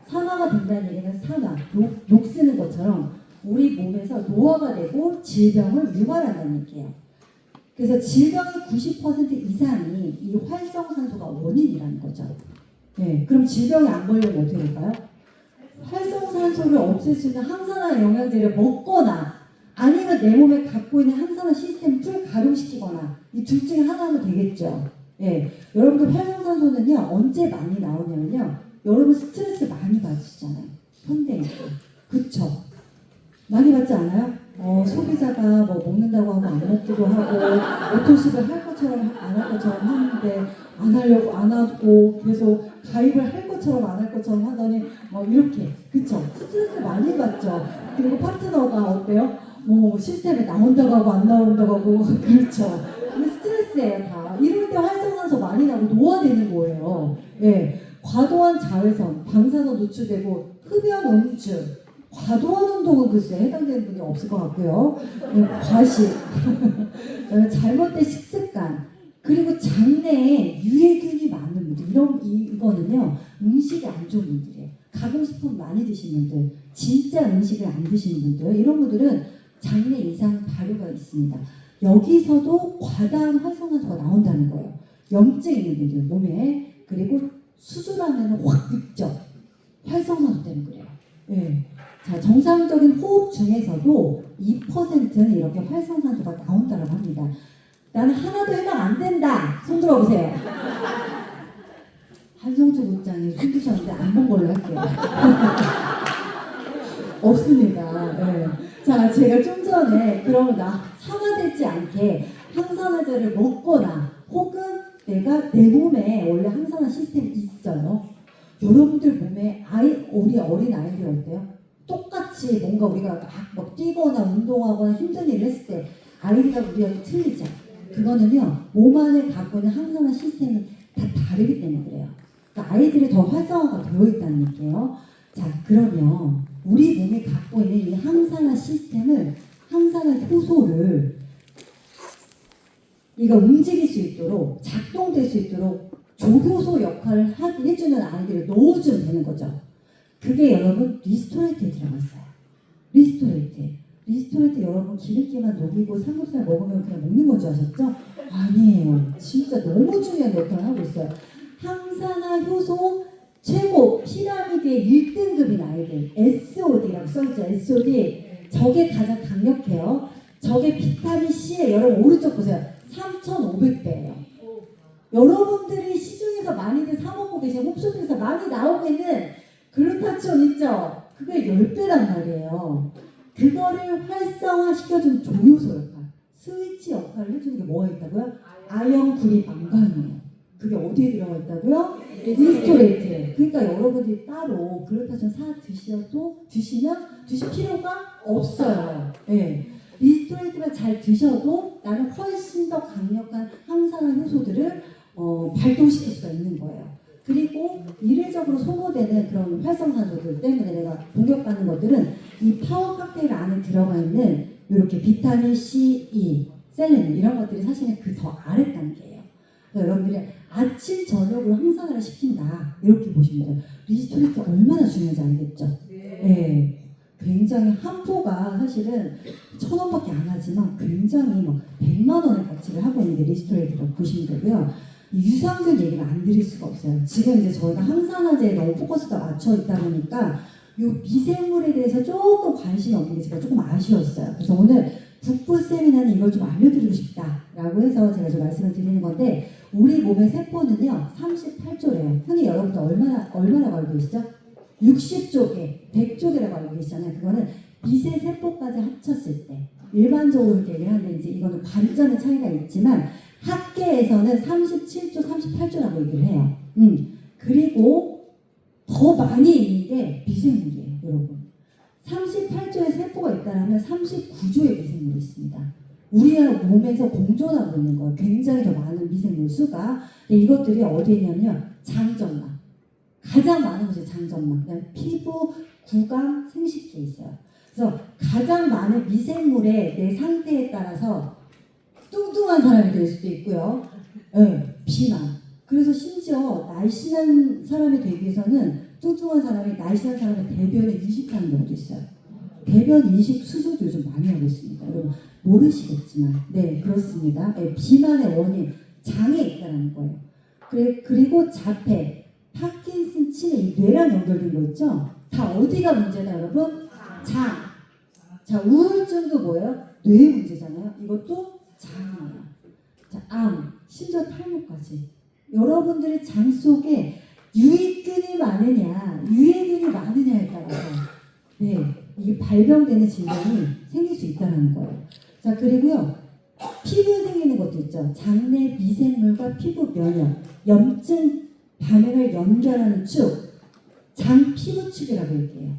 산화가 된다는 얘기는 산화, 녹 쓰는 것처럼 우리 몸에서 노화가 되고 질병을 유발한다는 얘기예요. 그래서 질병의 90% 이상이 이 활성산소가 원인이라는 거죠. 그럼 질병이 안 걸리면 어떻게 될까요? 활성산소를 없앨 수 있는 항산화 영양제를 먹거나 아니면 내 몸에 갖고 있는 항산화 시스템을 불가동시키거나 이 둘 중에 하나 하면 되겠죠. 여러분들 활성산소는요 언제 많이 나오냐면요, 여러분 스트레스 많이 받으시잖아요. 현대인 그쵸? 많이 받지 않아요? 소비자가 뭐 먹는다고 하고 안 먹기도 하고 오토식을 할 것처럼 안 할 것처럼 하는데 안 하려고 안 하고 계속 가입을 할 것처럼 안 할 것처럼 하더니 이렇게 그쵸? 스트레스 많이 받죠. 그리고 파트너가 어때요? 뭐 시스템에 나온다고 하고 안 나온다고 하고 그렇죠. 근데 스트레스예요 다. 이럴 때 활성산소 많이 나고 노화되는 거예요. 과도한 자외선, 방사선 노출되고 흡연, 음주, 과도한 운동은 글쎄 해당되는 분이 없을 것 같고요. 과식, 잘못된 식습관, 그리고 장내에 유해균이 많은 분들, 이거는요 음식이 안 좋은 분들이에요. 가공식품 많이 드시는 분들, 진짜 음식을 안 드시는 분들, 이런 분들은 장내 이상 발효가 있습니다. 여기서도 과다한 활성산소가 나온다는 거예요. 염증 있는 분들 몸에. 그리고 수술하면 확 늙죠. 활성산소 때문에 그래요. 자, 정상적인 호흡 중에서도 2%는 이렇게 활성산소가 나온다고 합니다. 나는 하나도 해당 안 된다. 손 들어보세요. 한성주 국장이 손 드셨는데 안 본 걸로 할게요. 없습니다. 자, 제가 좀 전에 그러면 산화되지 않게 항산화제를 먹거나 혹은 내가 내 몸에 원래 항산화 시스템이 있어요. 여러분들 몸에 우리 어린 아이들 어때요? 똑같이 뭔가 우리가 막 뛰거나 운동하거나 힘든 일을 했을 때 아이들과 우리가 틀리죠. 그거는요 몸 안에 갖고 있는 항산화 시스템이 다 다르기 때문에 그래요. 그러니까 아이들이 더 활성화가 되어 있다는 얘기예요. 자, 그러면 우리 몸이 갖고 있는 이 항산화 시스템을, 항산화 효소를 이가 움직일 수 있도록, 작동될 수 있도록 조효소 역할을 해주는 아이들을 넣어주면 되는 거죠. 그게 여러분 리스토레이트에 들어갔어요. 리스토레이트 여러분 기름기만 녹이고 삼겹살 먹으면 그냥 먹는 건 줄 아셨죠? 아니에요. 진짜 너무 중요한 역할을 하고 있어요. 항산화 효소 최고 피라미드의 1등급인 아이들, SOD라고 써있죠. SOD. 저게 가장 강력해요. 저게 비타민C에 여러분 오른쪽 보세요. 3,500배예요. 여러분들이 시중에서 많이들 사 먹고 계신 홈쇼핑에서 많이 나오고 있는 글루타치온 있죠? 그게 10배란 말이에요. 그거를 활성화시켜주는 조효소 역할, 스위치 역할을 해주는 게 뭐가 있다고요? 아연, 구리, 망간이에요. 그게 어디에 들어가 있다고요? 리스토레이트에. 그러니까 여러분들이 따로 글루타치온 사 드시면 드실 필요가 없어요. 리스토레이트만 잘 드셔도 나는 훨씬 더 강력한 항산화 효소들을 발동시킬 수가 있는 거예요. 그리고 이례적으로 소모되는 그런 활성산소들 때문에 내가 공격받는 것들은 이 파워 칵테일 안에 들어가 있는 이렇게 비타민 C, E, 셀레늄 이런 것들이 사실은 그 더 아래 단계예요. 그러니까 여러분들이 아침 저녁으로 항산화를 시킨다 이렇게 보시면 돼요. 리스토레이트 얼마나 중요한지 알겠죠? 굉장히 한 포가 사실은 1,000원밖에 안 하지만 굉장히 막 100만 원의 가치를 하고 있는 게 리스토레이트라고 보시면 되고요. 유산균 얘기를 안 드릴 수가 없어요. 지금 이제 저희가 항산화제에 너무 포커스가 맞춰 있다 보니까 이 미생물에 대해서 조금 관심이 없는 게 제가 조금 아쉬웠어요. 그래서 오늘 북부 세미나는 이걸 좀 알려드리고 싶다라고 해서 제가 좀 말씀을 드리는 건데, 우리 몸의 세포는요 38조래요. 흔히 여러분들 얼마라고 알고 계시죠? 60조개, 100조개라고 알고 계시잖아요. 그거는 미세 세포까지 합쳤을 때 일반적으로 이렇게 얘기를 하는데, 이제 이거는 관점의 차이가 있지만 학계에서는 37조, 38조라고 얘기를 해요. 그리고 더 많이 있는 게 미생물이에요, 여러분. 38조의 세포가 있다면 39조의 미생물이 있습니다. 우리 몸에서 공존하고 있는 거예요. 굉장히 더 많은 미생물 수가. 근데 이것들이 어디에 있냐면요. 장점막. 가장 많은 곳이 장점막. 그냥 피부, 구강, 생식기에 있어요. 그래서 가장 많은 미생물의 내 상태에 따라서 뚱뚱한 사람이 될 수도 있고요. 네, 비만. 그래서 심지어 날씬한 사람이 되기 위해서는 뚱뚱한 사람이 날씬한 사람의 대변을 이식하는 경우도 있어요. 대변 이식 수술도 요즘 많이 하고 있습니다. 여러분 모르시겠지만 네 그렇습니다. 네, 비만의 원인 장에 있다는 거예요. 그리고 자폐, 파킨슨, 치매 이 뇌랑 연결된 거 있죠? 다 어디가 문제다 여러분? 장. 자 우울증도 뭐예요? 뇌 문제잖아요. 이것도 장이에요. 자 암, 심지어 탈모까지. 여러분들의 장 속에 유익균이 많으냐, 유해균이 많으냐에 따라서 네, 이게 발병되는 질병이 생길 수 있다는 거예요. 자, 그리고요, 피부에 생기는 것도 있죠. 장내 미생물과 피부 면역, 염증 반응을 연결하는 축, 장 피부축이라고 얘기해요.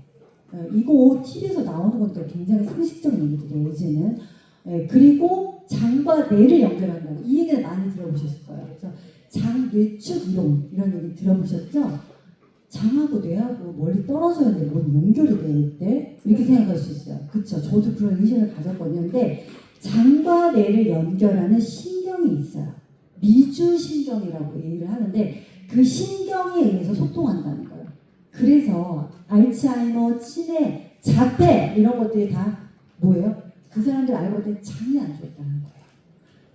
이거 TV에서 나오는 것도 굉장히 상식적인 얘기들이에요, 이제는. 그리고 장과 뇌를 연결한다고. 이 얘기를 많이 들어보셨을 거예요. 그래서 장뇌축 이론 이런 얘기 들어보셨죠? 장하고 뇌하고 멀리 떨어져 있는데 뭔 연결이 되어 있대? 이렇게 생각할 수 있어요. 그쵸? 저도 그런 의심을 가졌거든요. 근데 장과 뇌를 연결하는 신경이 있어요. 미주신경이라고 얘기를 하는데 그 신경에 의해서 소통한다는 거예요. 그래서 알츠하이머, 치매, 자폐 이런 것들이 다 뭐예요? 그 사람들 알고 보니 장이 안 좋다는 거예요.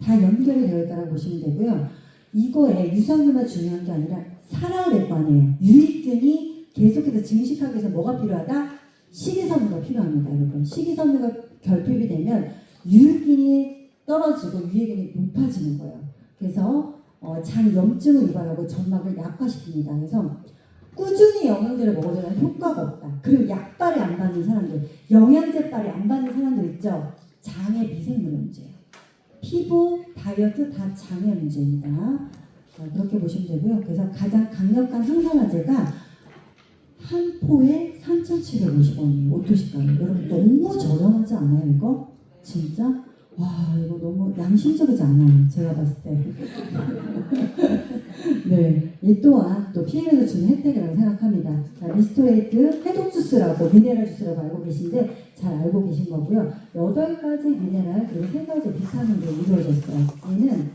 다 연결이 되어 있다고 보시면 되고요. 이거에 유산균만 중요한 게 아니라 살아야 될 거 아니에요. 유익균이 계속해서 증식하기 위해서 뭐가 필요하다? 식이섬유가 필요합니다. 여러분. 식이섬유가 결핍이 되면 유익균이 떨어지고 유해균이 높아지는 거예요. 그래서 장 염증을 유발하고 점막을 약화시킵니다. 그래서 꾸준히 영양제를 먹어도 효과가 없다. 그리고 약발이 안 받는 사람들, 영양제발이 안 받는 사람들 있죠? 장의 미생물 문제예요. 피부, 다이어트 다 장의 문제입니다. 그렇게 보시면 되고요. 그래서 가장 강력한 항산화제가 한 포에 3,750원이에요. 오토시가요. 여러분 너무 저렴하지 않아요 이거? 진짜? 와 이거 너무 양심적이지 않아요. 제가 봤을 때. 네, 이 또한 또 PM에서 주는 혜택이라고 생각합니다. 자, 리스토레이트 해독 주스라고 미네랄 주스라고 알고 계신데 잘 알고 계신 거고요. 8가지 미네랄 그리고 3가지 비타민으로 이루어졌어요. 얘는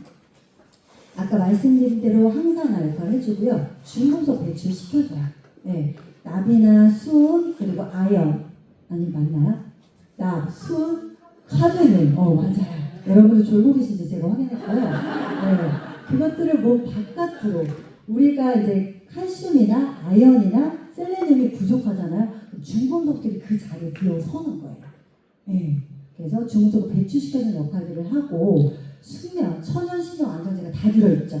아까 말씀드린 대로 항산화 역할을 해주고요. 중금속 배출시켜줘요. 네, 납이나 수은 그리고 아연 아니 맞나요? 납, 수은, 카드뮴 맞아요. 여러분들 졸고 계신지 제가 확인했고요. 네, 그것들을 몸 바깥으로 우리가 이제 칼슘이나 아연이나 셀레늄이 부족하잖아요. 중금속들이 그 자리에 들어서는 거예요. 네, 그래서 중금속을 배출시켜주는 역할들을 하고 수면, 천연신경 안정제가 다 들어있죠.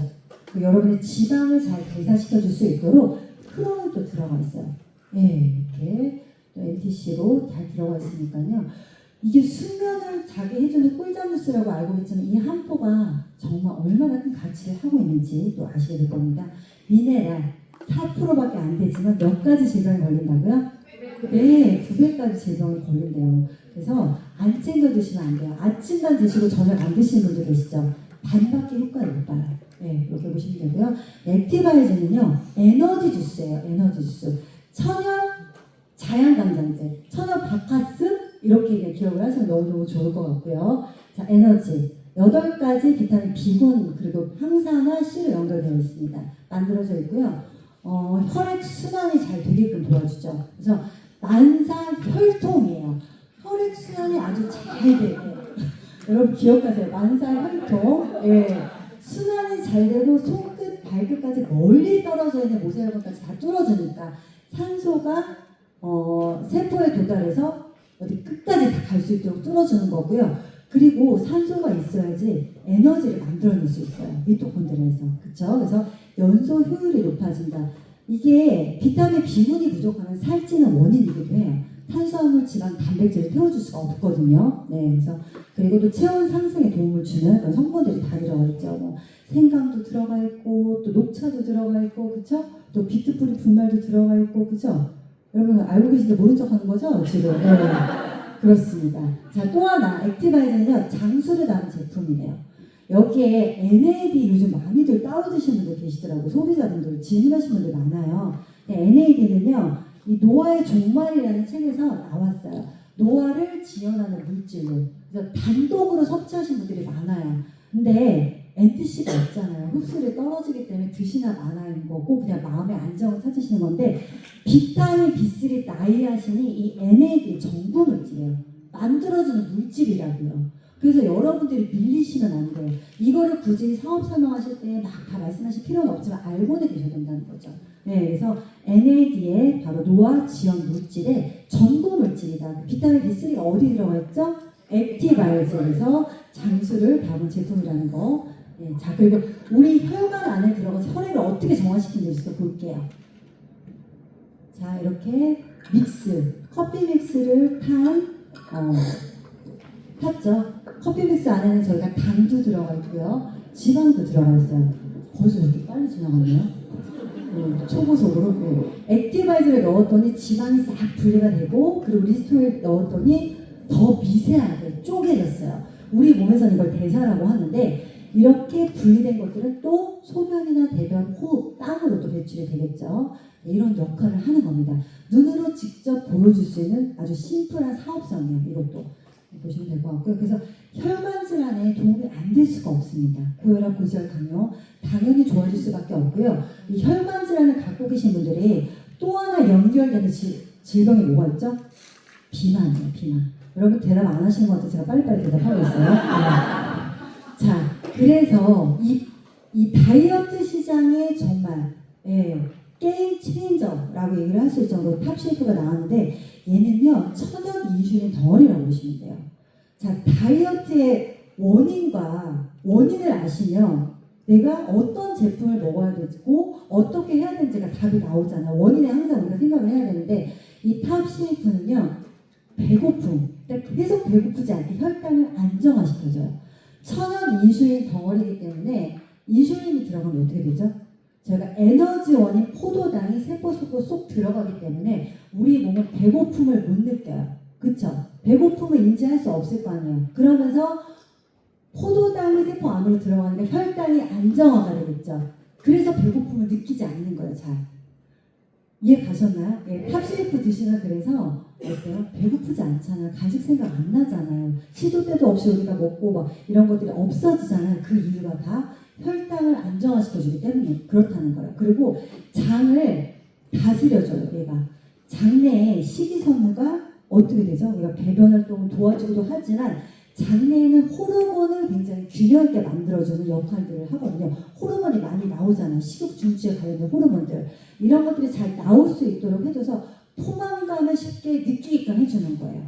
여러분의 지방을 잘 대사시켜줄 수 있도록 크론도 들어가 있어요. 네, 이렇게 또 NTC로 잘 들어가 있으니까요. 이게 수면을 자기 해주는 꿀잠 주스라고 알고 있지만 이 한 포가 정말 얼마나 큰 가치를 하고 있는지 또 아시게 될 겁니다. 미네랄 4%밖에 안 되지만 몇 가지 질병이 걸린다고요? 네, 900가지 질병이 걸린대요. 그래서 안 챙겨 드시면 안 돼요. 아침만 드시고 저녁 안 드시는 분들 계시죠? 반밖에 효과를 못 봐요. 네, 이렇게 보시면 되고요. 액티바이즈는요, 에너지 주스예요. 에너지 주스. 천연 자양강장제, 천연 바카스 이렇게 기억을 하시면 너무너무 좋을 것 같고요. 자, 에너지. 8가지 비타민 B군 그리고 항산화 C로 연결되어 있습니다. 만들어져 있고요. 혈액 순환이 잘 되게끔 도와주죠. 그래서 만사혈통이에요. 혈액 순환이 아주 잘 되게. 여러분 기억하세요. 만사혈통. 예. 순환이 잘 되고 손끝, 발끝까지 멀리 떨어져 있는 모세혈관까지 다 뚫어주니까 산소가 세포에 도달해서 어디 끝까지 다 갈 수 있도록 뚫어주는 거고요. 그리고 산소가 있어야지 에너지를 만들어낼 수 있어요. 미토콘드리아에서. 그쵸? 그래서 연소 효율이 높아진다. 이게 비타민 B군이 부족하면 살찌는 원인이기도 해요. 탄수화물, 지방, 단백질을 태워줄 수가 없거든요. 네, 그래서 그리고 또 체온 상승에 도움을 주는 그런 성분들이 다 들어가 있죠. 뭐 생강도 들어가 있고 또 녹차도 들어가 있고, 그쵸? 또 비트뿌리 분말도 들어가 있고, 그쵸? 여러분 알고 계신데 모른 척 하는 거죠? 지금. 네. 그렇습니다. 자, 또 하나 액티바이저는요 장수를 담은 제품이에요. 여기에 NAD 요즘 많이들 다운드신 분들 계시더라고요. 소비자분들 질문하신 분들 많아요. NAD는요 이 노화의 종말이라는 책에서 나왔어요. 노화를 지연하는 물질로. 그래서 단독으로 섭취하신 분들이 많아요. 근데 NTC가 없잖아요. 흡수율이 떨어지기 때문에 드시나 마나인 거고 그냥 마음의 안정을 찾으시는 건데 비타민 B3 나이아신이 이 NAD 정부 물질이에요. 만들어주는 물질이라고요. 그래서 여러분들이 밀리시면 안 돼요. 이거를 굳이 사업 설명하실 때 막 다 말씀하실 필요는 없지만 알고는 계셔야 된다는 거죠. 네, 그래서 NAD에 바로 노화 지연 물질의 전고 물질이다. 비타민 B3가 어디 들어가 있죠? 액티바이저에서 장수를 담은 제품이라는 거. 네, 자 그리고 우리 혈관 안에 들어가서 혈액을 어떻게 정화시키는지 볼게요. 자 이렇게 믹스, 커피 믹스를 탔죠. 커피 믹스 안에는 저희가 당도 들어가 있고요, 지방도 들어가 있어요. 벌써 이렇게 빨리 지나갔네요. 초고속으로. 네. 액티바이저를 넣었더니 지방이 싹 분리가 되고 그리고 리스토일 넣었더니 더 미세하게 쪼개졌어요. 우리 몸에서는 이걸 대사라고 하는데 이렇게 분리된 것들은 또 소변이나 대변, 호흡, 땀으로 또 배출이 되겠죠. 네, 이런 역할을 하는 겁니다. 눈으로 직접 보여줄 수 있는 아주 심플한 사업성이에요. 이것도 보시면 될 것 같고요. 그래서 혈관 질환에 도움이 안 될 수가 없습니다. 고혈압, 고지혈, 당뇨 당연히 좋아질 수밖에 없고요. 이 혈관 질환을 갖고 계신 분들이 또 하나 연결되는 질병이 뭐가 있죠? 비만이에요. 비만. 여러분 대답 안 하시는 것 같아서 제가 빨리빨리 대답하고 있어요. 네. 자, 그래서 이 다이어트 시장에 정말 게임 체인저라고 얘기를 할 수 있을 정도로 탑쉐이프가 나왔는데 얘는요 천연 인슐린 덩어리라고 보시면 돼요. 자, 다이어트의 원인을 아시면 내가 어떤 제품을 먹어야 되고 어떻게 해야 되는지가 답이 나오잖아요. 원인에 항상 우리가 생각을 해야 되는데 이 탑쉐이프는요 배고픔, 그러니까 계속 배고프지 않게 혈당을 안정화시켜줘요. 천연 인슐린 덩어리이기 때문에 인슐린이 들어가면 어떻게 되죠? 저희가 에너지원인 포도당이 세포 속으로 쏙 들어가기 때문에 우리 몸은 배고픔을 못 느껴요. 그쵸? 배고픔을 인지할 수 없을 거 아니에요. 그러면서 포도당이 세포 안으로 들어가니까 혈당이 안정화가 되겠죠. 그래서 배고픔을 느끼지 않는 거예요. 잘 이해 가셨나요? 예, 탑쉐이프 드시면 그래서 어때요? 배고프지 않잖아요. 간식 생각 안 나잖아요. 시도 때도 없이 우리가 먹고 막 이런 것들이 없어지잖아요. 그 이유가 다 혈당을 안정화시켜주기 때문에 그렇다는 거예요. 그리고 장을 다스려줘요. 얘가 장내에 식이섬유가 어떻게 되죠? 우리가 배변 활동을 도와주기도 하지만 장내에는 호르몬을 굉장히 균형 있게 만들어주는 역할들을 하거든요. 호르몬이 많이 나오잖아요. 식욕 중추에 관련된 호르몬들. 이런 것들이 잘 나올 수 있도록 해줘서 포만감을 쉽게 느끼게끔 해주는 거예요.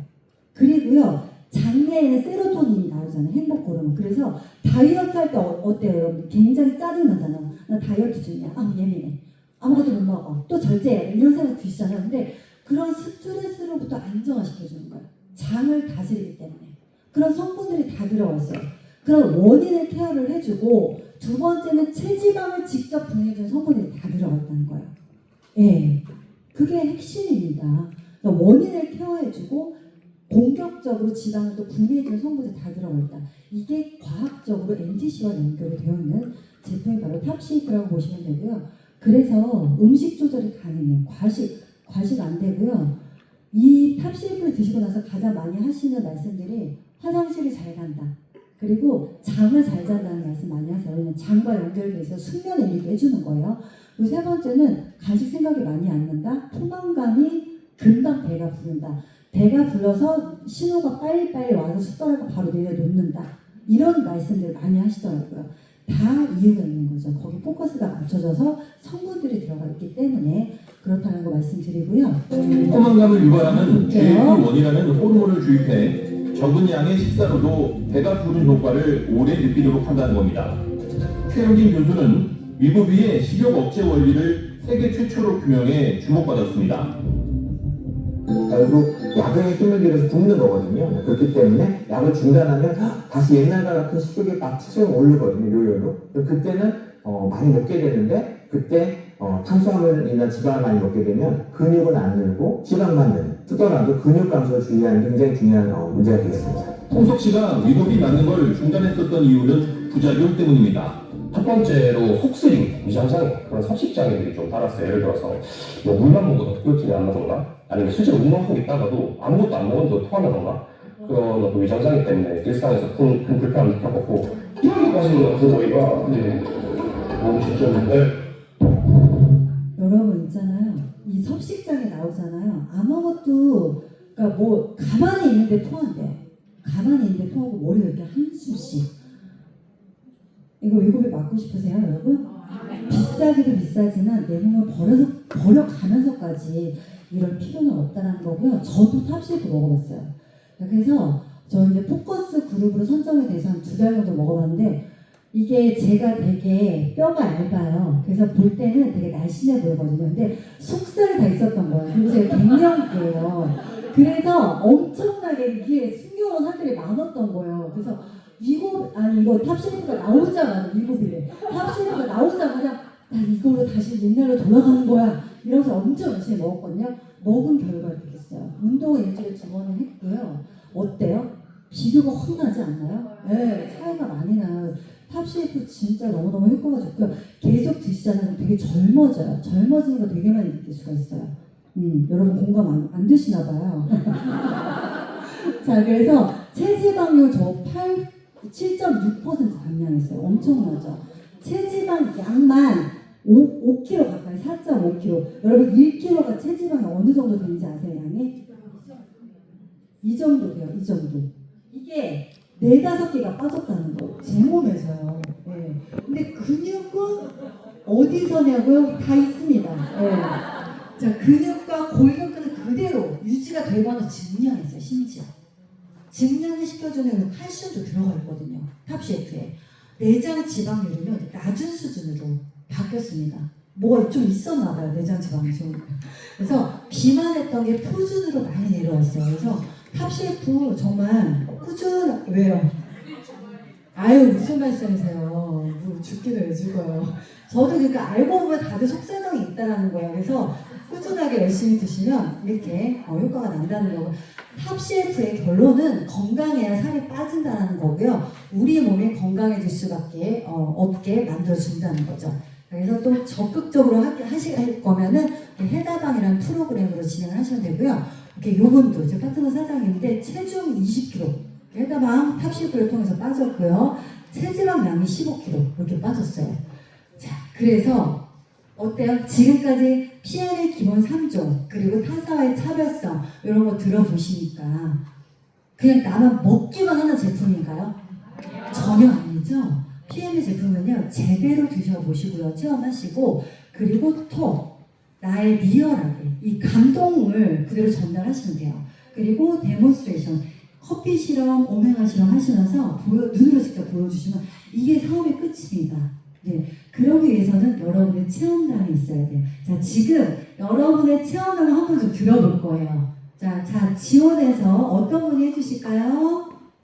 그리고요, 장내에는 세로토닌이 나오잖아요. 행복 호르몬. 그래서 다이어트 할 때 어때요, 여러분? 굉장히 짜증나잖아요. 나 다이어트 중이야. 아, 예민해. 아무것도 못 먹어. 또 절제해. 이런 생각 드시잖아요. 근데 그런 스트레스로부터 안정화시켜주는 거예요. 장을 다스리기 때문에. 그런 성분들이 다 들어가 있어요. 그런 원인을 케어를 해주고 두 번째는 체지방을 직접 분해해주는 성분들이 다 들어가 있다는 거예요. 예, 그게 핵심입니다. 그러니까 원인을 케어해주고 공격적으로 지방을 또 분해해주는 성분이 다 들어가 있다. 이게 과학적으로 NTC와 연결이 되어 있는 제품이 바로 탑쉐이프라고 보시면 되고요. 그래서 음식 조절이 가능해요. 과식 안 되고요. 이 탑쉐이프를 드시고 나서 가장 많이 하시는 말씀들이 화장실이 잘 간다. 그리고 잠을 잘 잔다는 말씀 많이 하세요. 왜냐면 장과 연결돼서 숙면을 일으켜 해주는 거예요. 그리고 세 번째는 간식 생각이 많이 안 난다. 포만감이 금방 배가 부른다. 배가 불러서 신호가 빨리빨리 와서 숟가락을 바로 내려놓는다. 이런 말씀들 많이 하시더라고요. 다 이유가 있는 거죠. 거기 포커스가 맞춰져서 성분들이 들어가 있기 때문에 그렇다는 거 말씀드리고요. 포만감을 유발하는 GLP-1이라는 호르몬을 주입해 적은 양의 식사로도 배가 부른 효과를 오래 느끼도록 한다는 겁니다. 최영진 교수는 위고비의 식욕 억제 원리를 세계 최초로 규명해 주목받았습니다. 결국 약의 힘을 들여서 붓는 거거든요. 그렇기 때문에 약을 중단하면 다시 옛날과 같은 식욕이 막 치솟아 오르거든요. 요요로. 그때는 많이 먹게 되는데 그때 탄수화물이나 지방을 많이 먹게 되면 근육은 안 늘고 지방만 는 쓰더라도 근육 감소를 주의하는 게 굉장히 중요한 문제가 되겠습니다. 홍석 씨가 위고비 맞는 걸 중단했었던 이유는 부작용 때문입니다. 첫 번째로 속쓰림, 위장장애, 그런 섭식장애들이 좀 따랐어요. 예를 들어서 뭐 물만 먹어도 흡혈증이 안 나던가, 아니면 실제로 운동하고 있다가도 아무것도 안 먹었는데 토한다던가, 그런 어떤 위장장애 때문에 일상에서 큰 불편을 느꼈고, 피하기까지는 저희가 너무 진짜인데. 여러분 있잖아요. 이 섭식장애 나오잖아요. 아무것도 그러니까 뭐 가만히 있는데 토한대. 가만히 있는데 토하고 머리가 이렇게 한숨씩. 이거 위고비 맞고 싶으세요, 여러분? 비싸기도 비싸지만 내 몸을 버려가면서까지 이럴 필요는 없다는 거고요. 저도 탑쉐이크 먹어봤어요. 그래서 저 이제 포커스 그룹으로 선정이 돼서 한 2달 정도 먹어봤는데 이게 제가 되게 뼈가 얇아요. 그래서 볼 때는 되게 날씬해 보이거든요. 근데 속살이 다 있었던 거예요. 그리고 제가 갱년기예요. 그래서 엄청나게 이게 숨겨놓은 살들이 많았던 거예요. 그래서 이거 탑쉐이크가 나오자마자 위고비래. 탑쉐이크가 나오자마자 나 이걸로 다시 옛날로 돌아가는 거야. 이러면서 엄청 열심히 먹었거든요. 먹은 결과 이렇게 됐어요. 운동을 일주일에 2번을 했고요. 어때요? 비교가 확 나지 않나요? 네, 차이가 많이 나요. 탑쉐이크 진짜 너무너무 효과가 좋고요. 계속 드시잖아요. 되게 젊어져요. 젊어지는 거 되게 많이 느낄 수가 있어요. 여러분 공감 안 되시나 봐요. 자, 그래서 체지방률 저 7.6% 감량했어요. 엄청나죠? 체지방 양만 5kg 가까이, 4.5kg. 여러분 1kg가 체지방이 어느 정도 되는지 아세요, 양이? 이 정도 돼요, 이 정도. 이게 4-5개가 빠졌다는 거예요. 제 몸에서요. 네. 근데 근육은 어디서냐고요? 다 있습니다. 네. 자, 근육과 골격근은 그대로 유지가 되거나 증량했어요, 심지어. 증량을 시켜주는 칼슘도 들어가 있거든요. 탑쉐이크에. 내장 지방률은요, 낮은 수준으로 바뀌었습니다. 뭐가 좀 있었나 봐요, 내장 지방이 좀. 그래서 비만했던 게 표준으로 많이 내려왔어요. 그래서 탑쉐이크 정말 왜요? 아유, 무슨 말씀이세요? 뭐 죽기도 왜 죽어요. 저도 그러니까 알고 보면 다들 속사정이 있다는 거예요. 그래서 꾸준하게 열심히 드시면 이렇게 효과가 난다는 거고, 탑쉐이크의 결론은 건강해야 살이 빠진다는 거고요. 우리 몸이 건강해질 수밖에 없게 만들어준다는 거죠. 그래서 또 적극적으로 하실 거면은 해다방이라는 프로그램으로 진행을 하셔야 되고요. 이렇게 요분도 제 파트너 사장인데 체중 20kg 해다방 탑쉐이크를 통해서 빠졌고요. 체지방량이 15kg 이렇게 빠졌어요. 자, 그래서 어때요? 지금까지 PNL 기본 3종 그리고 타사와의 차별성 이런 거 들어보시니까 그냥 나만 먹기만 하는 제품인가요? 전혀 아니죠. PNL 제품은요 제대로 드셔보시고요, 체험하시고, 그리고 또 나의 리얼하게 이 감동을 그대로 전달하시면 돼요. 그리고 데몬스트레이션, 커피 실험, 오메가 실험 하시면서 눈으로 직접 보여주시면 이게 사업의 끝입니다. 네, 그러기 위해서는 여러분의 체험담이 있어야 돼요. 자, 지금 여러분의 체험담을 한번 좀 들어볼 거예요. 자, 지원해서 어떤 분이 해주실까요?